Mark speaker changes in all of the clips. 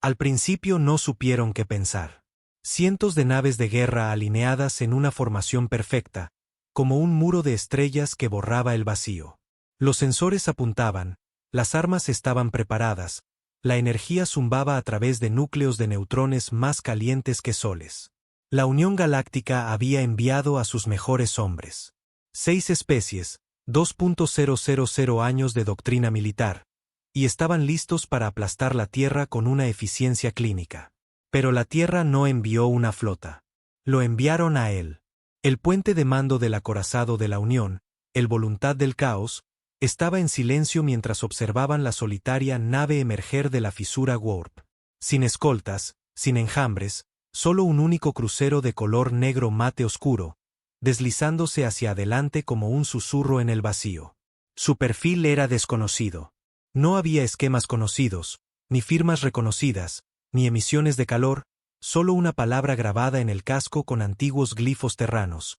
Speaker 1: Al principio no supieron qué pensar. Cientos de naves de guerra alineadas en una formación perfecta, como un muro de estrellas que borraba el vacío. Los sensores apuntaban, las armas estaban preparadas, la energía zumbaba a través de núcleos de neutrones más calientes que soles. La Unión Galáctica había enviado a sus mejores hombres. 6 especies, 2.000 años de doctrina militar, y estaban listos para aplastar la Tierra con una eficiencia clínica. Pero la Tierra no envió una flota. Lo enviaron a él. El puente de mando del acorazado de la Unión, el Voluntad del Caos, estaba en silencio mientras observaban la solitaria nave emerger de la fisura Warp. Sin escoltas, sin enjambres, solo un único crucero de color negro mate oscuro, deslizándose hacia adelante como un susurro en el vacío. Su perfil era desconocido. No había esquemas conocidos, ni firmas reconocidas, ni emisiones de calor, solo una palabra grabada en el casco con antiguos glifos terranos.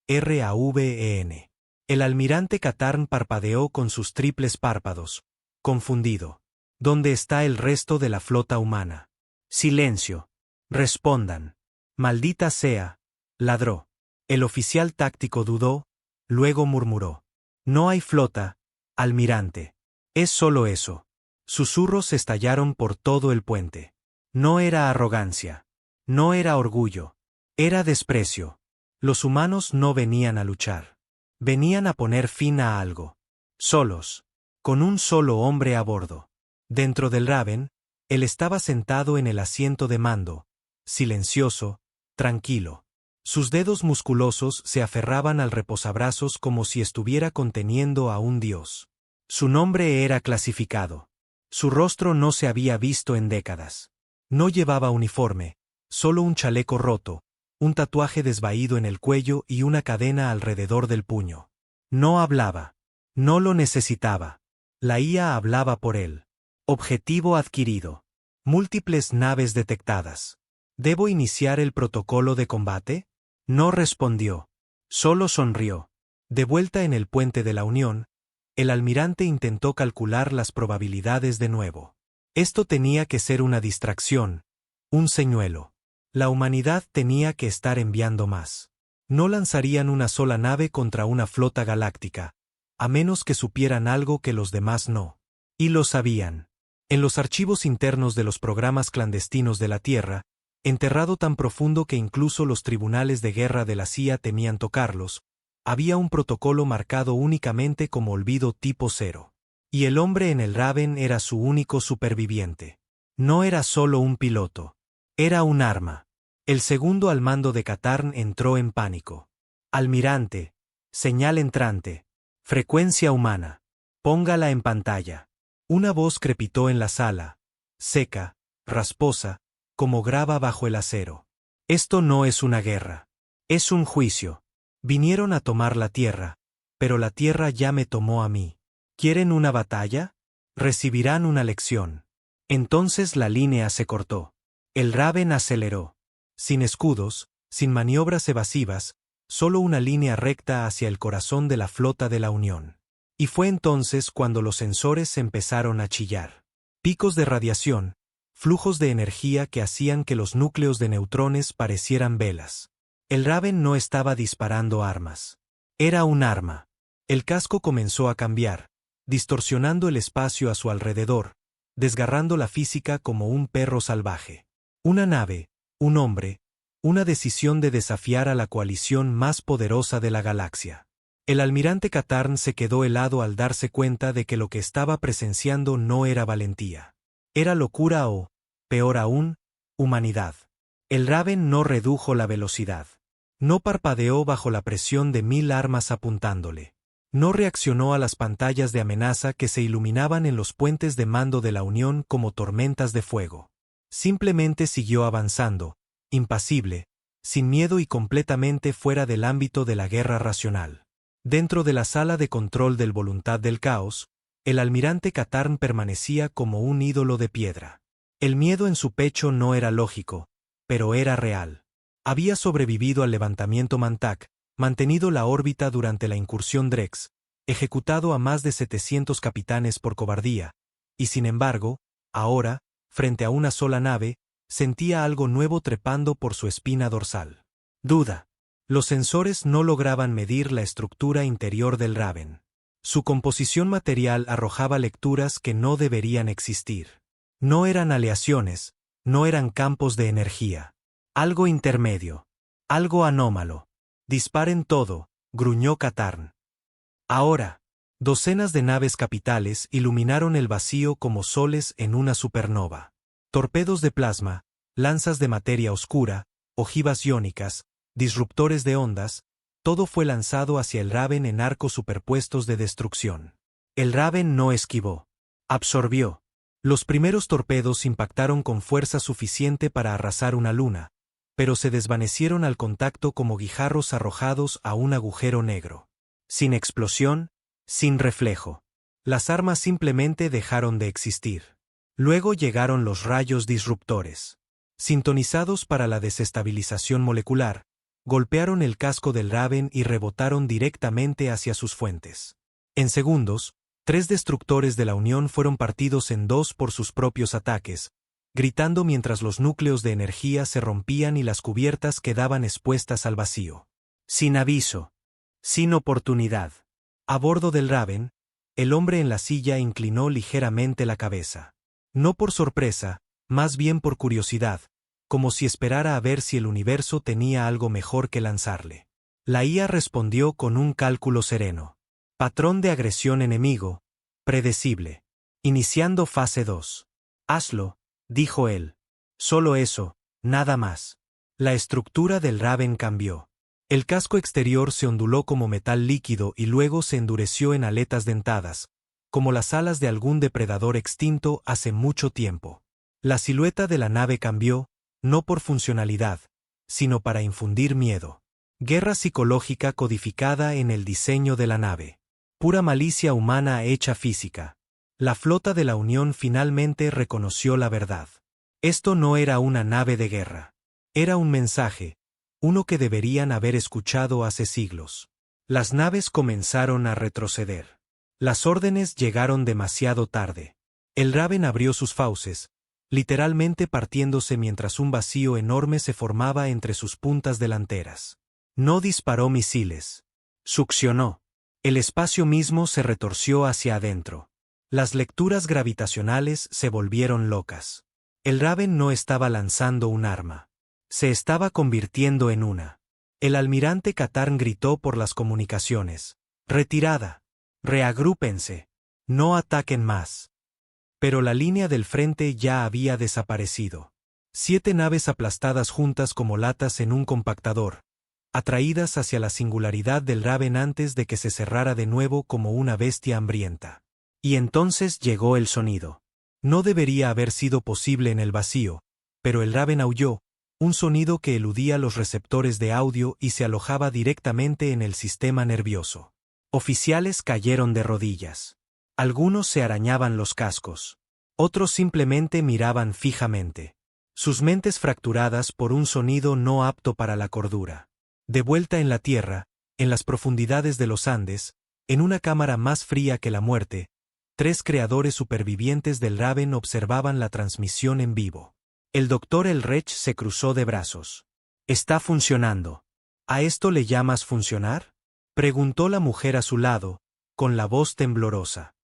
Speaker 1: RAVEN. El almirante Katarn parpadeó con sus triples párpados, confundido. ¿Dónde está el resto de la flota humana? Silencio. Respondan. Maldita sea. Ladró. El oficial táctico dudó, luego murmuró. No hay flota, almirante. Es solo eso. Susurros estallaron por todo el puente. No era arrogancia. No era orgullo. Era desprecio. Los humanos no venían a luchar. Venían a poner fin a algo. Solos. Con un solo hombre a bordo. Dentro del Raven, él estaba sentado en el asiento de mando, silencioso, tranquilo. Sus dedos musculosos se aferraban al reposabrazos como si estuviera conteniendo a un dios. Su nombre era clasificado. Su rostro no se había visto en décadas. No llevaba uniforme, solo un chaleco roto, un tatuaje desvaído en el cuello y una cadena alrededor del puño. No hablaba. No lo necesitaba. La IA hablaba por él. Objetivo adquirido. Múltiples naves detectadas. ¿Debo iniciar el protocolo de combate? No respondió. Solo sonrió. De vuelta en el puente de la Unión, el almirante intentó calcular las probabilidades de nuevo. Esto tenía que ser una distracción, un señuelo. La humanidad tenía que estar enviando más. No lanzarían una sola nave contra una flota galáctica, a menos que supieran algo que los demás no. Y lo sabían. En los archivos internos de los programas clandestinos de la Tierra, enterrado tan profundo que incluso los tribunales de guerra de la CIA temían tocarlos, había un protocolo marcado únicamente como olvido tipo 0. Y el hombre en el Raven era su único superviviente. No era solo un piloto. Era un arma. El segundo al mando de Katarn entró en pánico. Almirante. Señal entrante. Frecuencia humana. Póngala en pantalla. Una voz crepitó en la sala, seca, rasposa, como grava bajo el acero. Esto no es una guerra. Es un juicio. Vinieron a tomar la Tierra, pero la Tierra ya me tomó a mí. ¿Quieren una batalla? Recibirán una lección. Entonces la línea se cortó. El Raven aceleró. Sin escudos, sin maniobras evasivas, solo una línea recta hacia el corazón de la flota de la Unión. Y fue entonces cuando los sensores empezaron a chillar. Picos de radiación, flujos de energía que hacían que los núcleos de neutrones parecieran velas. El Raven no estaba disparando armas. Era un arma. El casco comenzó a cambiar, distorsionando el espacio a su alrededor, desgarrando la física como un perro salvaje. Una nave, un hombre, una decisión de desafiar a la coalición más poderosa de la galaxia. El almirante Katarn se quedó helado al darse cuenta de que lo que estaba presenciando no era valentía. Era locura o, peor aún, humanidad. El Raven no redujo la velocidad. No parpadeó bajo la presión de 1000 armas apuntándole. No reaccionó a las pantallas de amenaza que se iluminaban en los puentes de mando de la Unión como tormentas de fuego. Simplemente siguió avanzando, impasible, sin miedo y completamente fuera del ámbito de la guerra racional. Dentro de la sala de control del Voluntad del Caos, el almirante Katarn permanecía como un ídolo de piedra. El miedo en su pecho no era lógico, pero era real. Había sobrevivido al levantamiento Mantak, mantenido la órbita durante la incursión Drex, ejecutado a más de 700 capitanes por cobardía, y sin embargo, ahora, frente a una sola nave, sentía algo nuevo trepando por su espina dorsal. Duda. Los sensores no lograban medir la estructura interior del Raven. Su composición material arrojaba lecturas que no deberían existir. No eran aleaciones, no eran campos de energía. Algo intermedio. Algo anómalo. Disparen todo, gruñó Katarn. Ahora. Docenas de naves capitales iluminaron el vacío como soles en una supernova. Torpedos de plasma, lanzas de materia oscura, ojivas iónicas, disruptores de ondas, todo fue lanzado hacia el Raven en arcos superpuestos de destrucción. El Raven no esquivó. Absorbió. Los primeros torpedos impactaron con fuerza suficiente para arrasar una luna, pero se desvanecieron al contacto como guijarros arrojados a un agujero negro. Sin explosión, sin reflejo. Las armas simplemente dejaron de existir. Luego llegaron los rayos disruptores. Sintonizados para la desestabilización molecular, golpearon el casco del Raven y rebotaron directamente hacia sus fuentes. En segundos, 3 destructores de la Unión fueron partidos en 2 por sus propios ataques, gritando mientras los núcleos de energía se rompían y las cubiertas quedaban expuestas al vacío. Sin aviso. Sin oportunidad. A bordo del Raven, el hombre en la silla inclinó ligeramente la cabeza. No por sorpresa, más bien por curiosidad, como si esperara a ver si el universo tenía algo mejor que lanzarle. La IA respondió con un cálculo sereno. Patrón de agresión enemigo, predecible. Iniciando fase 2. Hazlo, dijo él. Solo eso, nada más. La estructura del Raven cambió. El casco exterior se onduló como metal líquido y luego se endureció en aletas dentadas, como las alas de algún depredador extinto hace mucho tiempo. La silueta de la nave cambió, no por funcionalidad, sino para infundir miedo. Guerra psicológica codificada en el diseño de la nave. Pura malicia humana hecha física. La flota de la Unión finalmente reconoció la verdad. Esto no era una nave de guerra. Era un mensaje. Uno que deberían haber escuchado hace siglos. Las naves comenzaron a retroceder. Las órdenes llegaron demasiado tarde. El Raven abrió sus fauces, literalmente partiéndose mientras un vacío enorme se formaba entre sus puntas delanteras. No disparó misiles. Succionó. El espacio mismo se retorció hacia adentro. Las lecturas gravitacionales se volvieron locas. El Raven no estaba lanzando un arma. Se estaba convirtiendo en una. El almirante Katarn gritó por las comunicaciones. Retirada. Reagrúpense. No ataquen más. Pero la línea del frente ya había desaparecido. 7 naves aplastadas juntas como latas en un compactador, atraídas hacia la singularidad del Raven antes de que se cerrara de nuevo como una bestia hambrienta. Y entonces llegó el sonido. No debería haber sido posible en el vacío, pero el Raven aulló, un sonido que eludía los receptores de audio y se alojaba directamente en el sistema nervioso. Oficiales cayeron de rodillas. Algunos se arañaban los cascos. Otros simplemente miraban fijamente. Sus mentes fracturadas por un sonido no apto para la cordura. De vuelta en la Tierra, en las profundidades de los Andes, en una cámara más fría que la muerte, 3 creadores supervivientes del Raven observaban la transmisión en vivo. El doctor Elrech se cruzó de brazos. «Está funcionando. ¿A esto le llamas funcionar?», preguntó la mujer a su lado, con la voz temblorosa.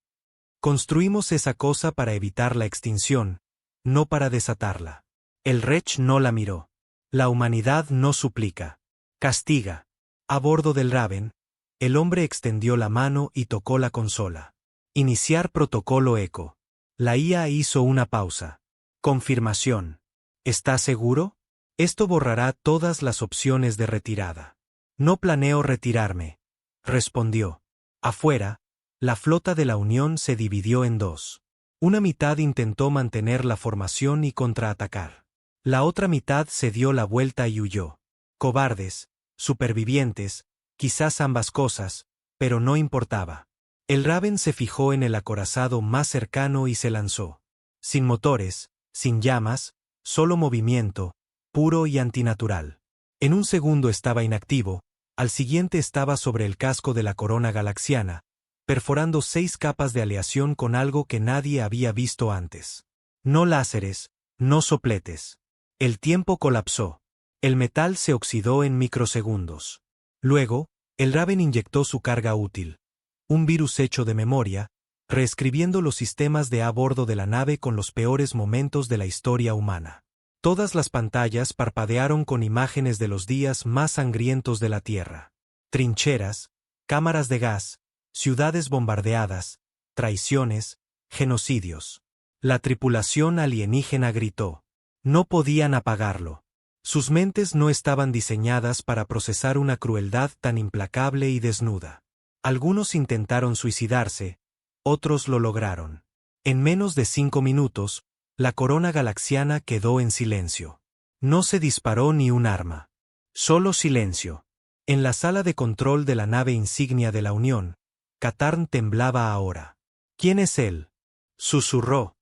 Speaker 1: «Construimos esa cosa para evitar la extinción, no para desatarla». Elrech no la miró. La humanidad no suplica. Castiga. A bordo del Raven, el hombre extendió la mano y tocó la consola. Iniciar protocolo eco. La IA hizo una pausa. Confirmación. ¿Está seguro? Esto borrará todas las opciones de retirada. No planeo retirarme, respondió. Afuera, la flota de la Unión se dividió en 2. Una mitad intentó mantener la formación y contraatacar. La otra mitad se dio la vuelta y huyó. Cobardes, supervivientes, quizás ambas cosas, pero no importaba. El Raven se fijó en el acorazado más cercano y se lanzó. Sin motores, sin llamas, solo movimiento, puro y antinatural. En un segundo estaba inactivo, al siguiente estaba sobre el casco de la corona galaxiana, perforando 6 capas de aleación con algo que nadie había visto antes. No láseres, no sopletes. El tiempo colapsó. El metal se oxidó en microsegundos. Luego, el Raven inyectó su carga útil. Un virus hecho de memoria, reescribiendo los sistemas de a bordo de la nave con los peores momentos de la historia humana. Todas las pantallas parpadearon con imágenes de los días más sangrientos de la Tierra. Trincheras, cámaras de gas, ciudades bombardeadas, traiciones, genocidios. La tripulación alienígena gritó. No podían apagarlo. Sus mentes no estaban diseñadas para procesar una crueldad tan implacable y desnuda. Algunos intentaron suicidarse, otros lo lograron. En menos de 5 minutos, la corona galaxiana quedó en silencio. No se disparó ni un arma. Solo silencio. En la sala de control de la nave insignia de la Unión, Katarn temblaba ahora. ¿Quién es él? Susurró.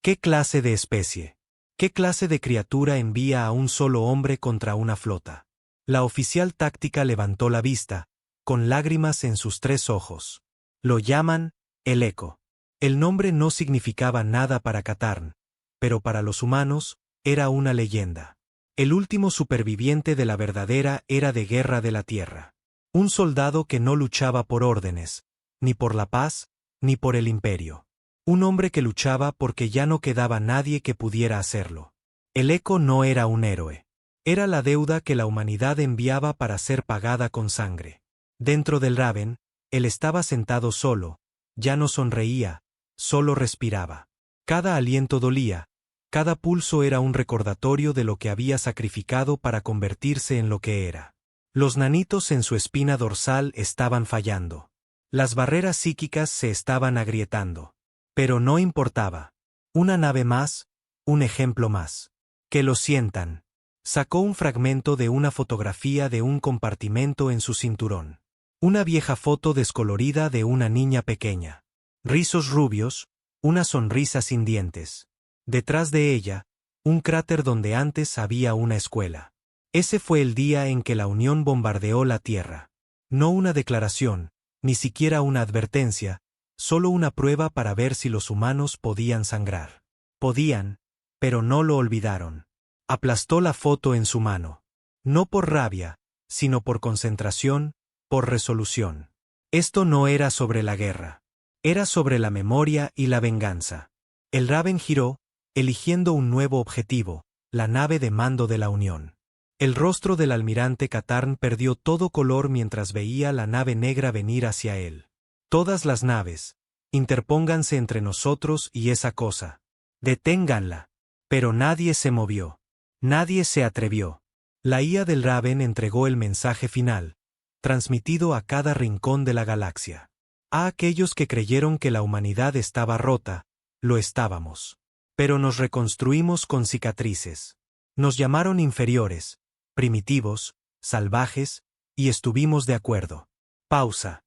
Speaker 1: ¿Qué clase de especie? ¿Qué clase de criatura envía a un solo hombre contra una flota? La oficial táctica levantó la vista, con lágrimas en sus 3 ojos. Lo llaman el Eco. El nombre no significaba nada para Katarn, pero para los humanos, era una leyenda. El último superviviente de la verdadera era de guerra de la Tierra. Un soldado que no luchaba por órdenes, ni por la paz, ni por el imperio. Un hombre que luchaba porque ya no quedaba nadie que pudiera hacerlo. El Eco no era un héroe. Era la deuda que la humanidad enviaba para ser pagada con sangre. Dentro del Raven, él estaba sentado solo, ya no sonreía, solo respiraba. Cada aliento dolía, cada pulso era un recordatorio de lo que había sacrificado para convertirse en lo que era. Los nanitos en su espina dorsal estaban fallando. Las barreras psíquicas se estaban agrietando. Pero no importaba. Una nave más, un ejemplo más. Que lo sientan. Sacó un fragmento de una fotografía de un compartimento en su cinturón. Una vieja foto descolorida de una niña pequeña. Rizos rubios, una sonrisa sin dientes. Detrás de ella, un cráter donde antes había una escuela. Ese fue el día en que la Unión bombardeó la Tierra. No una declaración, ni siquiera una advertencia, solo una prueba para ver si los humanos podían sangrar. Podían, pero no lo olvidaron. Aplastó la foto en su mano. No por rabia, sino por concentración, por resolución. Esto no era sobre la guerra. Era sobre la memoria y la venganza. El Raven giró, eligiendo un nuevo objetivo, la nave de mando de la Unión. El rostro del almirante Katarn perdió todo color mientras veía la nave negra venir hacia él. Todas las naves, interpónganse entre nosotros y esa cosa. Deténganla. Pero nadie se movió. Nadie se atrevió. La IA del Raven entregó el mensaje final, transmitido a cada rincón de la galaxia. A aquellos que creyeron que la humanidad estaba rota, lo estábamos. Pero nos reconstruimos con cicatrices. Nos llamaron inferiores, primitivos, salvajes, y estuvimos de acuerdo. Pausa.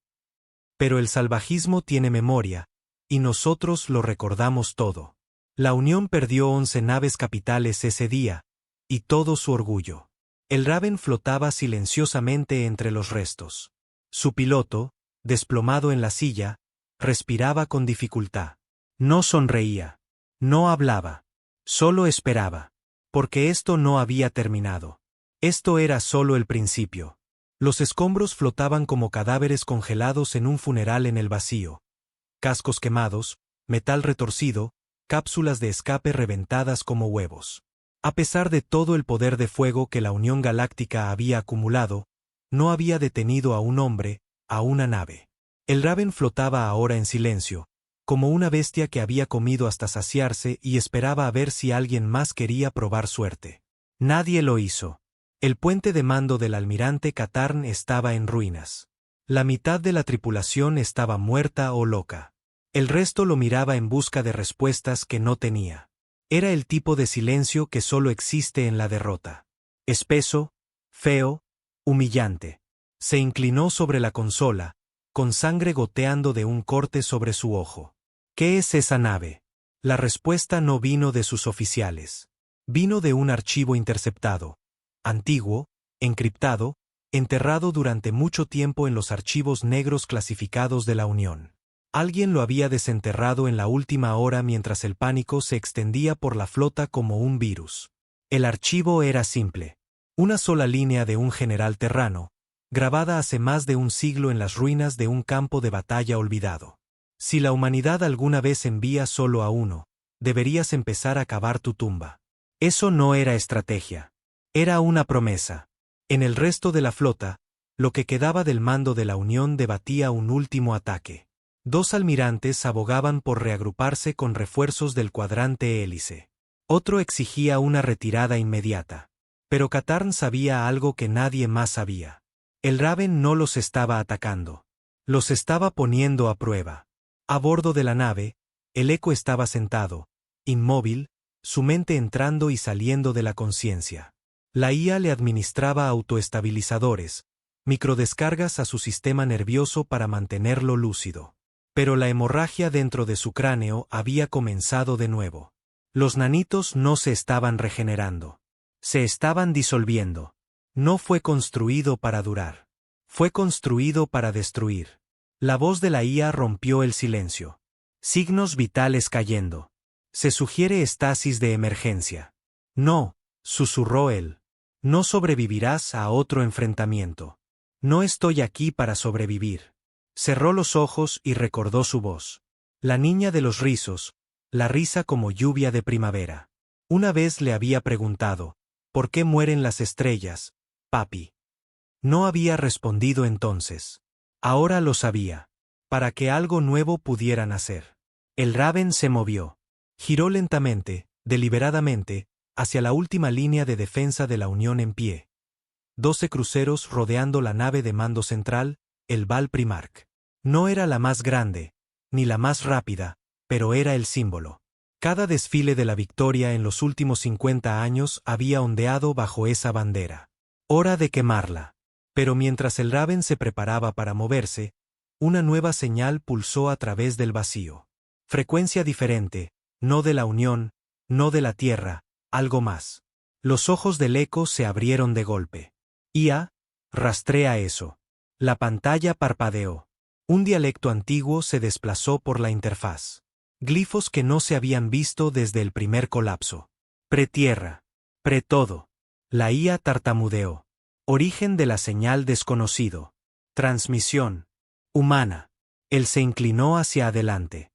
Speaker 1: Pero el salvajismo tiene memoria, y nosotros lo recordamos todo. La Unión perdió 11 naves capitales ese día, y todo su orgullo. El Raven flotaba silenciosamente entre los restos. Su piloto, desplomado en la silla, respiraba con dificultad. No sonreía. No hablaba. Solo esperaba. Porque esto no había terminado. Esto era solo el principio. Los escombros flotaban como cadáveres congelados en un funeral en el vacío. Cascos quemados, metal retorcido, cápsulas de escape reventadas como huevos. A pesar de todo el poder de fuego que la Unión Galáctica había acumulado, no había detenido a un hombre, a una nave. El Raven flotaba ahora en silencio, como una bestia que había comido hasta saciarse y esperaba a ver si alguien más quería probar suerte. Nadie lo hizo. El puente de mando del almirante Katarn estaba en ruinas. La mitad de la tripulación estaba muerta o loca. El resto lo miraba en busca de respuestas que no tenía. Era el tipo de silencio que solo existe en la derrota. Espeso, feo, humillante. Se inclinó sobre la consola, con sangre goteando de un corte sobre su ojo. ¿Qué es esa nave? La respuesta no vino de sus oficiales. Vino de un archivo interceptado, antiguo, encriptado, enterrado durante mucho tiempo en los archivos negros clasificados de la Unión. Alguien lo había desenterrado en la última hora mientras el pánico se extendía por la flota como un virus. El archivo era simple. Una sola línea de un general terrano, grabada hace más de un siglo en las ruinas de un campo de batalla olvidado. Si la humanidad alguna vez envía solo a uno, deberías empezar a cavar tu tumba. Eso no era estrategia. Era una promesa. En el resto de la flota, lo que quedaba del mando de la Unión debatía un último ataque. 2 almirantes abogaban por reagruparse con refuerzos del cuadrante hélice. Otro exigía una retirada inmediata. Pero Katarn sabía algo que nadie más sabía. El Raven no los estaba atacando. Los estaba poniendo a prueba. A bordo de la nave, el Eco estaba sentado, inmóvil, su mente entrando y saliendo de la conciencia. La IA le administraba autoestabilizadores, microdescargas a su sistema nervioso para mantenerlo lúcido. Pero la hemorragia dentro de su cráneo había comenzado de nuevo. Los nanitos no se estaban regenerando. Se estaban disolviendo. No fue construido para durar. Fue construido para destruir. La voz de la IA rompió el silencio. Signos vitales cayendo. Se sugiere estasis de emergencia. No, susurró él. No sobrevivirás a otro enfrentamiento. No estoy aquí para sobrevivir. Cerró los ojos y recordó su voz. La niña de los rizos, la risa como lluvia de primavera. Una vez le había preguntado, ¿por qué mueren las estrellas, papi? No había respondido entonces. Ahora lo sabía. Para que algo nuevo pudiera nacer. El Raven se movió. Giró lentamente, deliberadamente, hacia la última línea de defensa de la Unión en pie. 12 cruceros rodeando la nave de mando central, el Val Primark. No era la más grande, ni la más rápida, pero era el símbolo. Cada desfile de la victoria en los últimos 50 años había ondeado bajo esa bandera. Hora de quemarla. Pero mientras el Raven se preparaba para moverse, una nueva señal pulsó a través del vacío. Frecuencia diferente, no de la Unión, no de la Tierra, algo más. Los ojos del Eco se abrieron de golpe. IA, rastrea eso. La pantalla parpadeó. Un dialecto antiguo se desplazó por la interfaz. Glifos que no se habían visto desde el primer colapso. Pretierra. Pre-todo. La IA tartamudeó. Origen de la señal desconocido. Transmisión. Humana. Él se inclinó hacia adelante.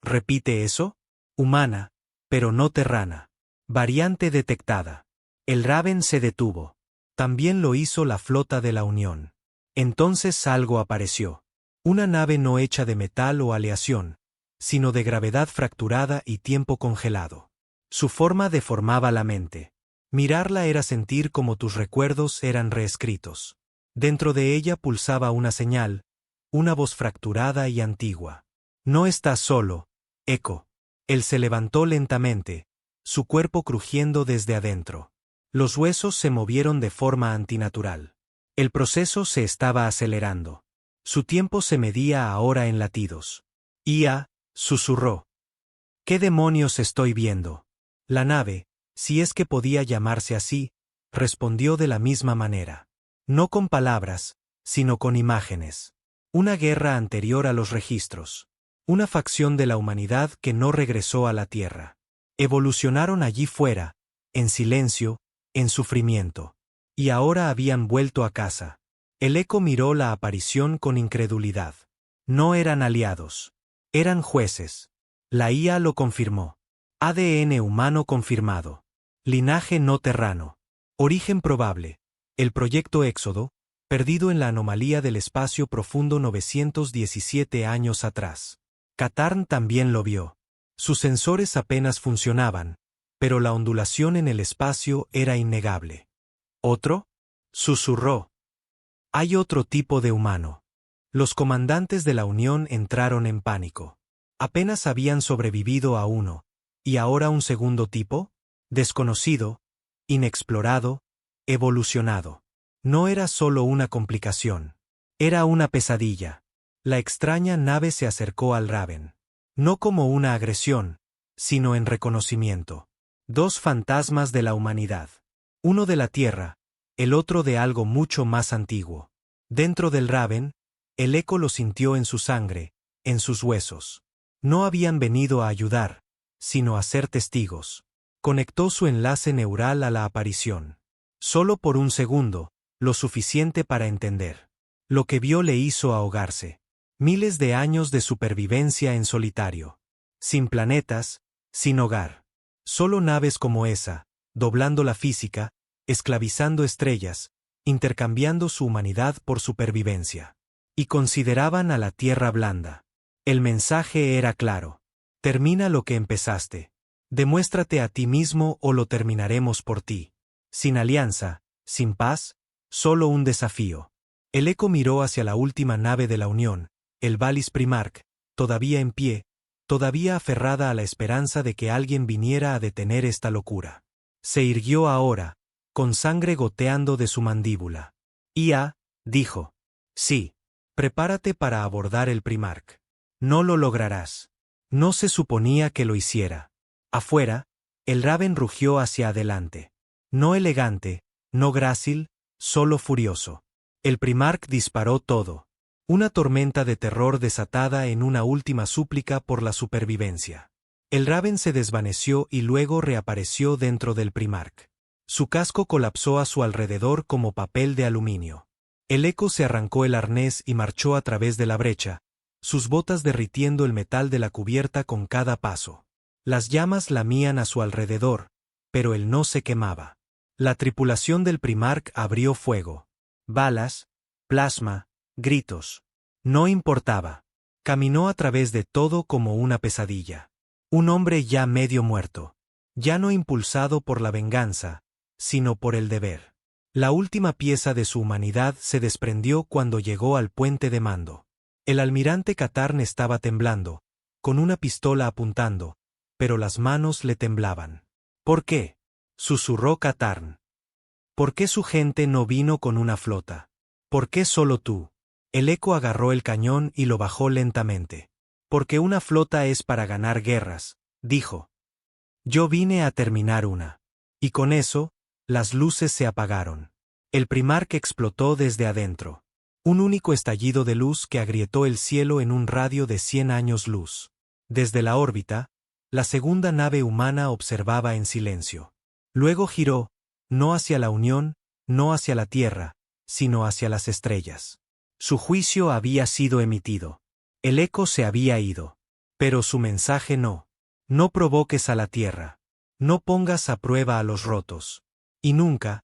Speaker 1: ¿Repite eso? Humana, pero no terrana. Variante detectada. El Raven se detuvo. También lo hizo la flota de la Unión. Entonces algo apareció. Una nave no hecha de metal o aleación, sino de gravedad fracturada y tiempo congelado. Su forma deformaba la mente. Mirarla era sentir como tus recuerdos eran reescritos. Dentro de ella pulsaba una señal, una voz fracturada y antigua. No estás solo, Eco. Él se levantó lentamente, su cuerpo crujiendo desde adentro. Los huesos se movieron de forma antinatural. El proceso se estaba acelerando. Su tiempo se medía ahora en latidos. IA, susurró. ¿Qué demonios estoy viendo? La nave, si es que podía llamarse así, respondió de la misma manera. No con palabras, sino con imágenes. Una guerra anterior a los registros. Una facción de la humanidad que no regresó a la Tierra. Evolucionaron allí fuera, en silencio, en sufrimiento. Y ahora habían vuelto a casa. El Eco miró la aparición con incredulidad. No eran aliados. Eran jueces. La IA lo confirmó. ADN humano confirmado. Linaje no terrano. Origen probable. El proyecto Éxodo, perdido en la anomalía del espacio profundo 917 años atrás. Katarn también lo vio. Sus sensores apenas funcionaban, pero la ondulación en el espacio era innegable. ¿Otro? Susurró. Hay otro tipo de humano. Los comandantes de la Unión entraron en pánico. Apenas habían sobrevivido a uno, y ahora un segundo tipo, desconocido, inexplorado, evolucionado. No era solo una complicación. Era una pesadilla. La extraña nave se acercó al Raven. No como una agresión, sino en reconocimiento. 2 fantasmas de la humanidad. Uno de la Tierra, el otro de algo mucho más antiguo. Dentro del Raven, el Eco lo sintió en su sangre, en sus huesos. No habían venido a ayudar, sino a ser testigos. Conectó su enlace neural a la aparición. Solo por un segundo, lo suficiente para entender. Lo que vio le hizo ahogarse. Miles de años de supervivencia en solitario. Sin planetas, sin hogar. Solo naves como esa, doblando la física, esclavizando estrellas, intercambiando su humanidad por supervivencia. Y consideraban a la Tierra blanda. El mensaje era claro. Termina lo que empezaste. Demuéstrate a ti mismo o lo terminaremos por ti. Sin alianza, sin paz, solo un desafío. El Eco miró hacia la última nave de la Unión, el Valis Primarch, todavía en pie, todavía aferrada a la esperanza de que alguien viniera a detener esta locura. Se irguió ahora, con sangre goteando de su mandíbula. «IA», dijo. «Sí. Prepárate para abordar el Primarch. No lo lograrás». No se suponía que lo hiciera. Afuera, el Raven rugió hacia adelante. No elegante, no grácil, solo furioso. El Primarch disparó todo. Una tormenta de terror desatada en una última súplica por la supervivencia. El Raven se desvaneció y luego reapareció dentro del Primarch. Su casco colapsó a su alrededor como papel de aluminio. El Eco se arrancó el arnés y marchó a través de la brecha, sus botas derritiendo el metal de la cubierta con cada paso. Las llamas lamían a su alrededor, pero él no se quemaba. La tripulación del Primarch abrió fuego. Balas, plasma, gritos. No importaba. Caminó a través de todo como una pesadilla. Un hombre ya medio muerto. Ya no impulsado por la venganza, sino por el deber. La última pieza de su humanidad se desprendió cuando llegó al puente de mando. El almirante Katarn estaba temblando, con una pistola apuntando, pero las manos le temblaban. ¿Por qué?, susurró Katarn. ¿Por qué su gente no vino con una flota? ¿Por qué solo tú? El Eco agarró el cañón y lo bajó lentamente. Porque una flota es para ganar guerras, dijo. Yo vine a terminar una. Y con eso, las luces se apagaron. El Primarch explotó desde adentro. Un único estallido de luz que agrietó el cielo en un radio de 100 años luz. Desde la órbita, la segunda nave humana observaba en silencio. Luego giró, no hacia la Unión, no hacia la Tierra, sino hacia las estrellas. Su juicio había sido emitido. El Eco se había ido. Pero su mensaje no. No provoques a la Tierra. No pongas a prueba a los rotos. Y nunca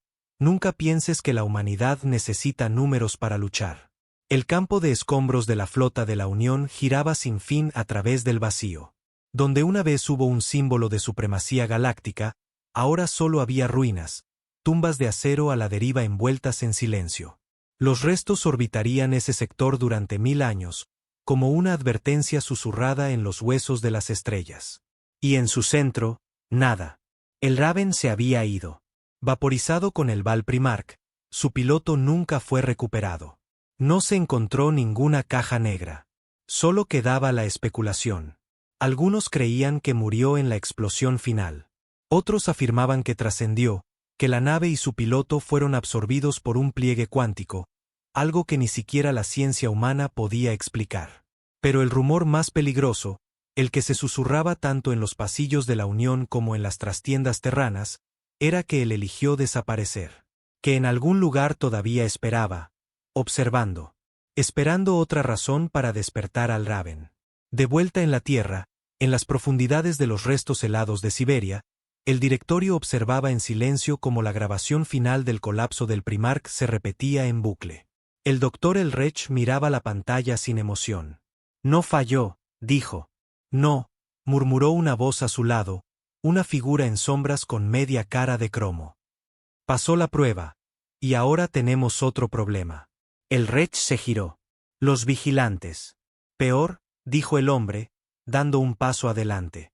Speaker 1: pienses que la humanidad necesita números para luchar. El campo de escombros de la flota de la Unión giraba sin fin a través del vacío. Donde una vez hubo un símbolo de supremacía galáctica, ahora solo había ruinas, tumbas de acero a la deriva envueltas en silencio. Los restos orbitarían ese sector durante 1000 años, como una advertencia susurrada en los huesos de las estrellas. Y en su centro, nada. El Raven se había ido. Vaporizado con el Val Primarch, su piloto nunca fue recuperado. No se encontró ninguna caja negra. Solo quedaba la especulación. Algunos creían que murió en la explosión final. Otros afirmaban que trascendió, que la nave y su piloto fueron absorbidos por un pliegue cuántico, algo que ni siquiera la ciencia humana podía explicar. Pero el rumor más peligroso, el que se susurraba tanto en los pasillos de la Unión como en las trastiendas terranas, era que él eligió desaparecer. Que en algún lugar todavía esperaba, observando, esperando otra razón para despertar al Raven. De vuelta en la Tierra, en las profundidades de los restos helados de Siberia, el directorio observaba en silencio cómo la grabación final del colapso del Primarch se repetía en bucle. El doctor Elrech miraba la pantalla sin emoción. No falló, dijo. No, murmuró una voz a su lado, una figura en sombras con media cara de cromo. Pasó la prueba, y ahora tenemos otro problema. Elrech se giró. Los vigilantes. Peor, dijo el hombre, dando un paso adelante.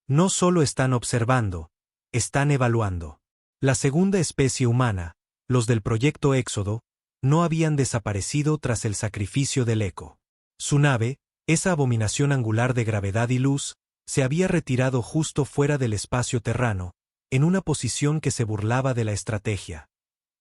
Speaker 1: No solo están observando, están evaluando. La segunda especie humana, los del Proyecto Éxodo, no habían desaparecido tras el sacrificio del Eco. Su nave, esa abominación angular de gravedad y luz, se había retirado justo fuera del espacio terrano, en una posición que se burlaba de la estrategia.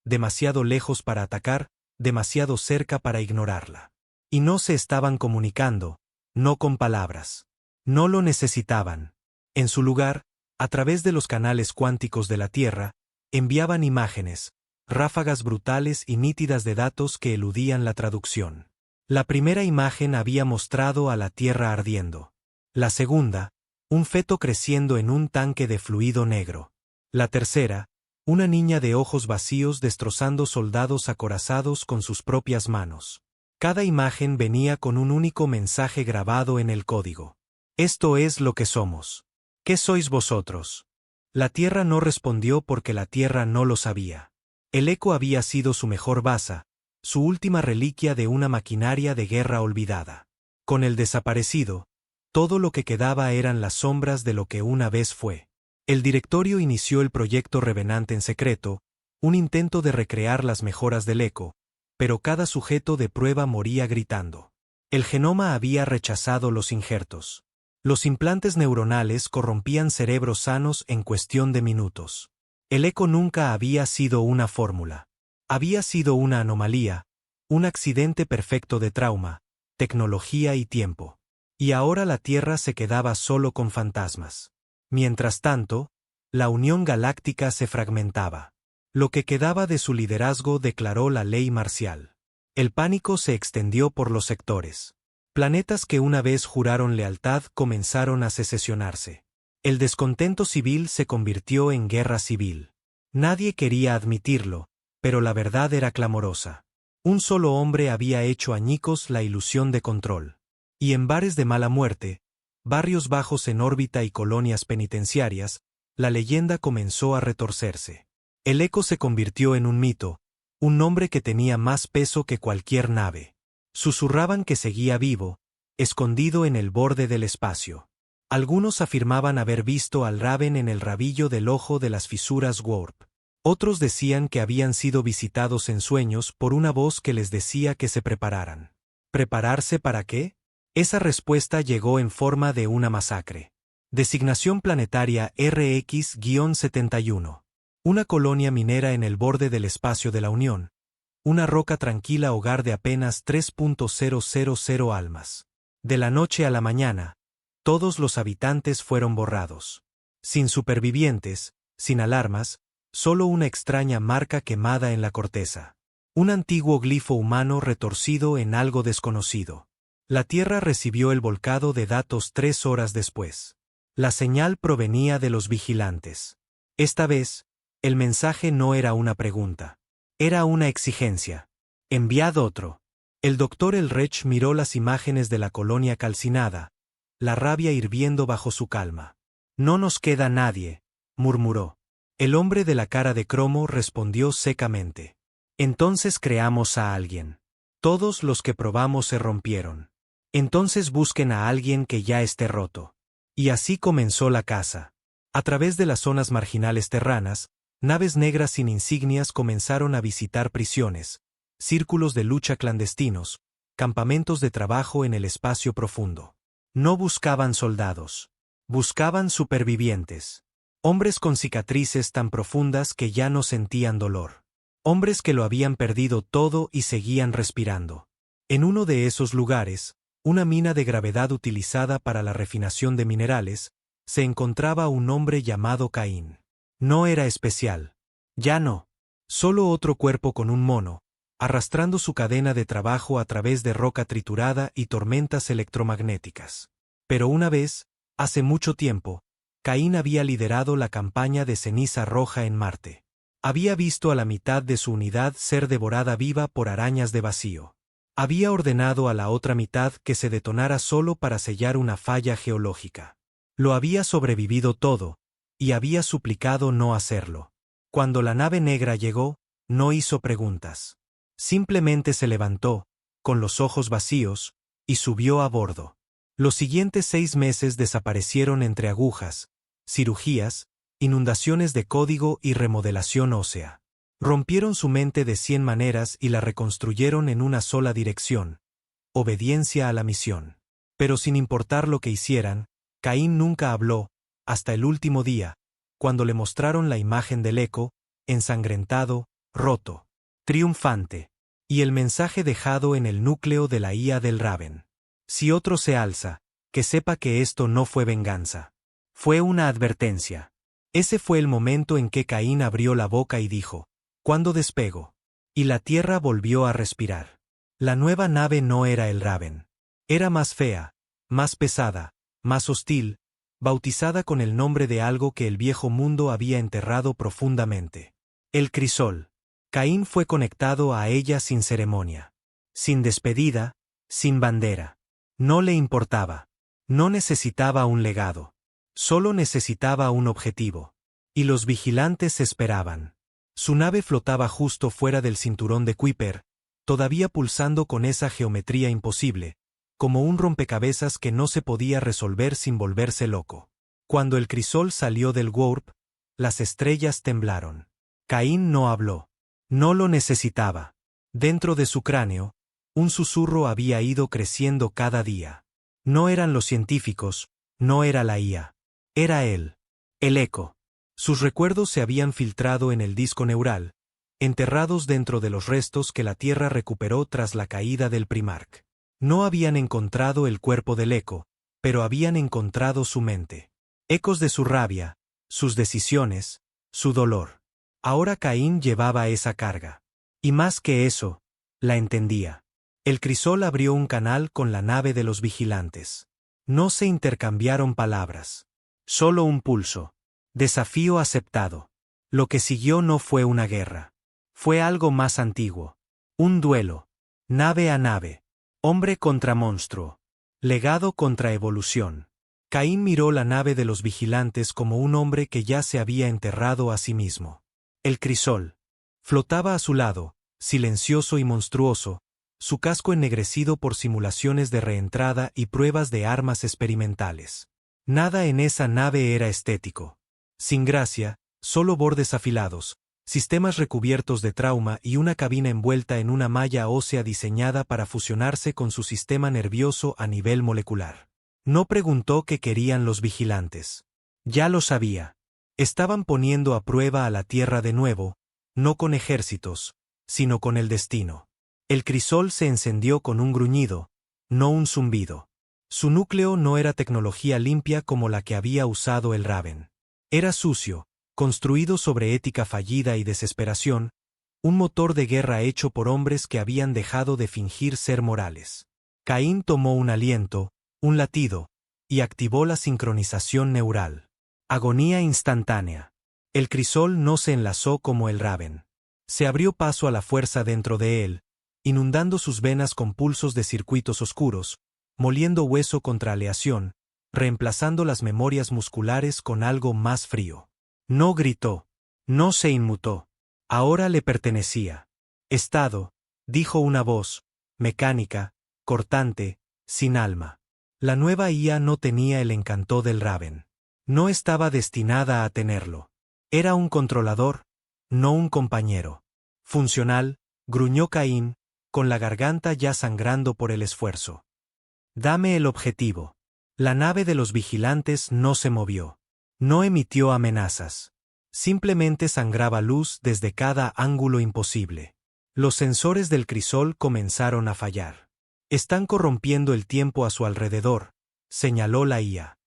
Speaker 1: Demasiado lejos para atacar, demasiado cerca para ignorarla. Y no se estaban comunicando, no con palabras. No lo necesitaban. En su lugar, a través de los canales cuánticos de la Tierra, enviaban imágenes, ráfagas brutales y nítidas de datos que eludían la traducción. La primera imagen había mostrado a la Tierra ardiendo. La segunda, un feto creciendo en un tanque de fluido negro. La tercera, una niña de ojos vacíos destrozando soldados acorazados con sus propias manos. Cada imagen venía con un único mensaje grabado en el código. Esto es lo que somos. ¿Qué sois vosotros? La Tierra no respondió porque la Tierra no lo sabía. El eco había sido su mejor baza, su última reliquia de una maquinaria de guerra olvidada. Con el desaparecido, todo lo que quedaba eran las sombras de lo que una vez fue. El directorio inició el proyecto Revenant en secreto, un intento de recrear las mejoras del eco, pero cada sujeto de prueba moría gritando. El genoma había rechazado los injertos. Los implantes neuronales corrompían cerebros sanos en cuestión de minutos. El eco nunca había sido una fórmula. Había sido una anomalía, un accidente perfecto de trauma, tecnología y tiempo. Y ahora la Tierra se quedaba solo con fantasmas. Mientras tanto, la Unión Galáctica se fragmentaba. Lo que quedaba de su liderazgo declaró la ley marcial. El pánico se extendió por los sectores. Planetas que una vez juraron lealtad comenzaron a secesionarse. El descontento civil se convirtió en guerra civil. Nadie quería admitirlo, pero la verdad era clamorosa. Un solo hombre había hecho añicos la ilusión de control. Y en bares de mala muerte, barrios bajos en órbita y colonias penitenciarias, la leyenda comenzó a retorcerse. El eco se convirtió en un mito, un nombre que tenía más peso que cualquier nave. Susurraban que seguía vivo, escondido en el borde del espacio. Algunos afirmaban haber visto al Raven en el rabillo del ojo de las fisuras Warp. Otros decían que habían sido visitados en sueños por una voz que les decía que se prepararan. ¿Prepararse para qué? Esa respuesta llegó en forma de una masacre. Designación planetaria RX-71. Una colonia minera en el borde del espacio de la Unión. Una roca tranquila hogar de apenas 3.000 almas. De la noche a la mañana, todos los habitantes fueron borrados. Sin supervivientes, sin alarmas, solo una extraña marca quemada en la corteza. Un antiguo glifo humano retorcido en algo desconocido. La Tierra recibió el volcado de datos 3 horas después. La señal provenía de los vigilantes. Esta vez, el mensaje no era una pregunta. Era una exigencia. Enviad otro. El doctor Elrech miró las imágenes de la colonia calcinada, la rabia hirviendo bajo su calma. No nos queda nadie, murmuró. El hombre de la cara de cromo respondió secamente. Entonces creamos a alguien. Todos los que probamos se rompieron. Entonces busquen a alguien que ya esté roto. Y así comenzó la caza. A través de las zonas marginales terranas, naves negras sin insignias comenzaron a visitar prisiones, círculos de lucha clandestinos, campamentos de trabajo en el espacio profundo. No buscaban soldados. Buscaban supervivientes. Hombres con cicatrices tan profundas que ya no sentían dolor. Hombres que lo habían perdido todo y seguían respirando. En uno de esos lugares, una mina de gravedad utilizada para la refinación de minerales, se encontraba un hombre llamado Caín. No era especial. Ya no. Solo otro cuerpo con un mono, arrastrando su cadena de trabajo a través de roca triturada y tormentas electromagnéticas. Pero una vez, hace mucho tiempo, Caín había liderado la campaña de ceniza roja en Marte. Había visto a la mitad de su unidad ser devorada viva por arañas de vacío. Había ordenado a la otra mitad que se detonara solo para sellar una falla geológica. Lo había sobrevivido todo, y había suplicado no hacerlo. Cuando la nave negra llegó, no hizo preguntas. Simplemente se levantó, con los ojos vacíos, y subió a bordo. Los siguientes 6 meses desaparecieron entre agujas, cirugías, inundaciones de código y remodelación ósea. Rompieron su mente de 100 maneras y la reconstruyeron en una sola dirección: obediencia a la misión. Pero sin importar lo que hicieran, Caín nunca habló, hasta el último día, cuando le mostraron la imagen del eco, ensangrentado, roto, triunfante, y el mensaje dejado en el núcleo de la IA del Raven. Si otro se alza, que sepa que esto no fue venganza. Fue una advertencia. Ese fue el momento en que Caín abrió la boca y dijo: ¿Cuándo despego? Y la tierra volvió a respirar. La nueva nave no era el Raven. Era más fea, más pesada, más hostil, bautizada con el nombre de algo que el viejo mundo había enterrado profundamente. El crisol. Caín fue conectado a ella sin ceremonia. Sin despedida, sin bandera. No le importaba. No necesitaba un legado. Solo necesitaba un objetivo. Y los vigilantes esperaban. Su nave flotaba justo fuera del cinturón de Kuiper, todavía pulsando con esa geometría imposible, como un rompecabezas que no se podía resolver sin volverse loco. Cuando el crisol salió del warp, las estrellas temblaron. Caín no habló. No lo necesitaba. Dentro de su cráneo, un susurro había ido creciendo cada día. No eran los científicos, no era la IA. Era él. El eco. Sus recuerdos se habían filtrado en el disco neural, enterrados dentro de los restos que la Tierra recuperó tras la caída del Primark. No habían encontrado el cuerpo del eco, pero habían encontrado su mente. Ecos de su rabia, sus decisiones, su dolor. Ahora Caín llevaba esa carga. Y más que eso, la entendía. El crisol abrió un canal con la nave de los vigilantes. No se intercambiaron palabras. Solo un pulso. Desafío aceptado. Lo que siguió no fue una guerra. Fue algo más antiguo. Un duelo. Nave a nave. Hombre contra monstruo. Legado contra evolución. Caín miró la nave de los vigilantes como un hombre que ya se había enterrado a sí mismo. El crisol. Flotaba a su lado, silencioso y monstruoso, su casco ennegrecido por simulaciones de reentrada y pruebas de armas experimentales. Nada en esa nave era estético. Sin gracia, solo bordes afilados, sistemas recubiertos de trauma y una cabina envuelta en una malla ósea diseñada para fusionarse con su sistema nervioso a nivel molecular. No preguntó qué querían los vigilantes. Ya lo sabía. Estaban poniendo a prueba a la Tierra de nuevo, no con ejércitos, sino con el destino. El crisol se encendió con un gruñido, no un zumbido. Su núcleo no era tecnología limpia como la que había usado el Raven. Era sucio, construido sobre ética fallida y desesperación, un motor de guerra hecho por hombres que habían dejado de fingir ser morales. Caín tomó un aliento, un latido, y activó la sincronización neural. Agonía instantánea. El crisol no se enlazó como el Raven. Se abrió paso a la fuerza dentro de él, inundando sus venas con pulsos de circuitos oscuros, moliendo hueso contra aleación, reemplazando las memorias musculares con algo más frío. No gritó. No se inmutó. Ahora le pertenecía. Estado, dijo una voz, mecánica, cortante, sin alma. La nueva IA no tenía el encanto del Raven. No estaba destinada a tenerlo. Era un controlador, no un compañero. Funcional, gruñó Caín, con la garganta ya sangrando por el esfuerzo. Dame el objetivo. La nave de los vigilantes no se movió. No emitió amenazas. Simplemente sangraba luz desde cada ángulo imposible. Los sensores del crisol comenzaron a fallar. Están corrompiendo el tiempo a su alrededor, señaló la IA.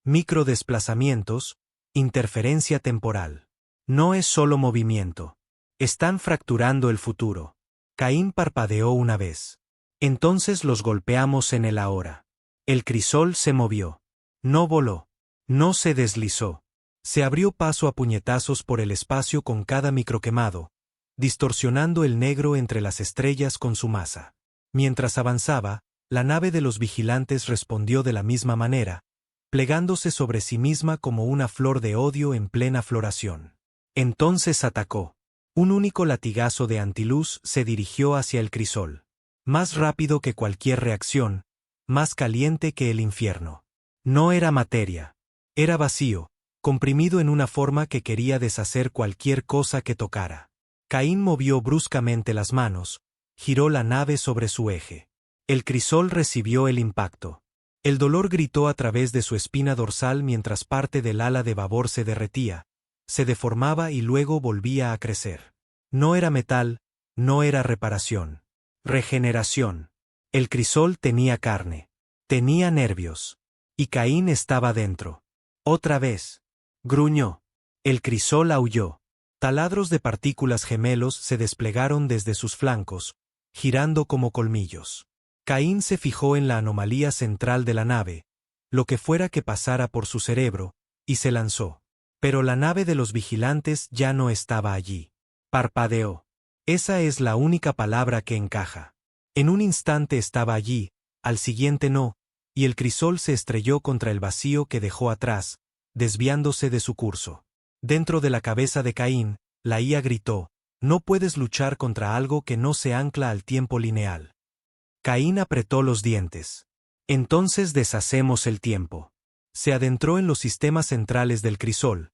Speaker 1: Microdesplazamientos, interferencia temporal. No es solo movimiento. Están fracturando el futuro. Caín parpadeó una vez. Entonces los golpeamos en el ahora. El crisol se movió. No voló. No se deslizó. Se abrió paso a puñetazos por el espacio con cada microquemado, distorsionando el negro entre las estrellas con su masa. Mientras avanzaba, la nave de los vigilantes respondió de la misma manera, plegándose sobre sí misma como una flor de odio en plena floración. Entonces atacó. Un único latigazo de antiluz se dirigió hacia el crisol. Más rápido que cualquier reacción, más caliente que el infierno. No era materia. Era vacío, comprimido en una forma que quería deshacer cualquier cosa que tocara. Caín movió bruscamente las manos, giró la nave sobre su eje. El crisol recibió el impacto. El dolor gritó a través de su espina dorsal mientras parte del ala de babor se derretía, se deformaba y luego volvía a crecer. No era metal, no era reparación. Regeneración. El crisol tenía carne. Tenía nervios. Y Caín estaba dentro. Otra vez. Gruñó. El crisol aulló. Taladros de partículas gemelos se desplegaron desde sus flancos, girando como colmillos. Caín se fijó en la anomalía central de la nave, lo que fuera que pasara por su cerebro, y se lanzó. Pero la nave de los vigilantes ya no estaba allí. Parpadeó. Esa es la única palabra que encaja. En un instante estaba allí, al siguiente no, y el crisol se estrelló contra el vacío que dejó atrás, desviándose de su curso. Dentro de la cabeza de Caín, la IA gritó: no puedes luchar contra algo que no se ancla al tiempo lineal. Caín apretó los dientes. Entonces deshacemos el tiempo. Se adentró en los sistemas centrales del crisol,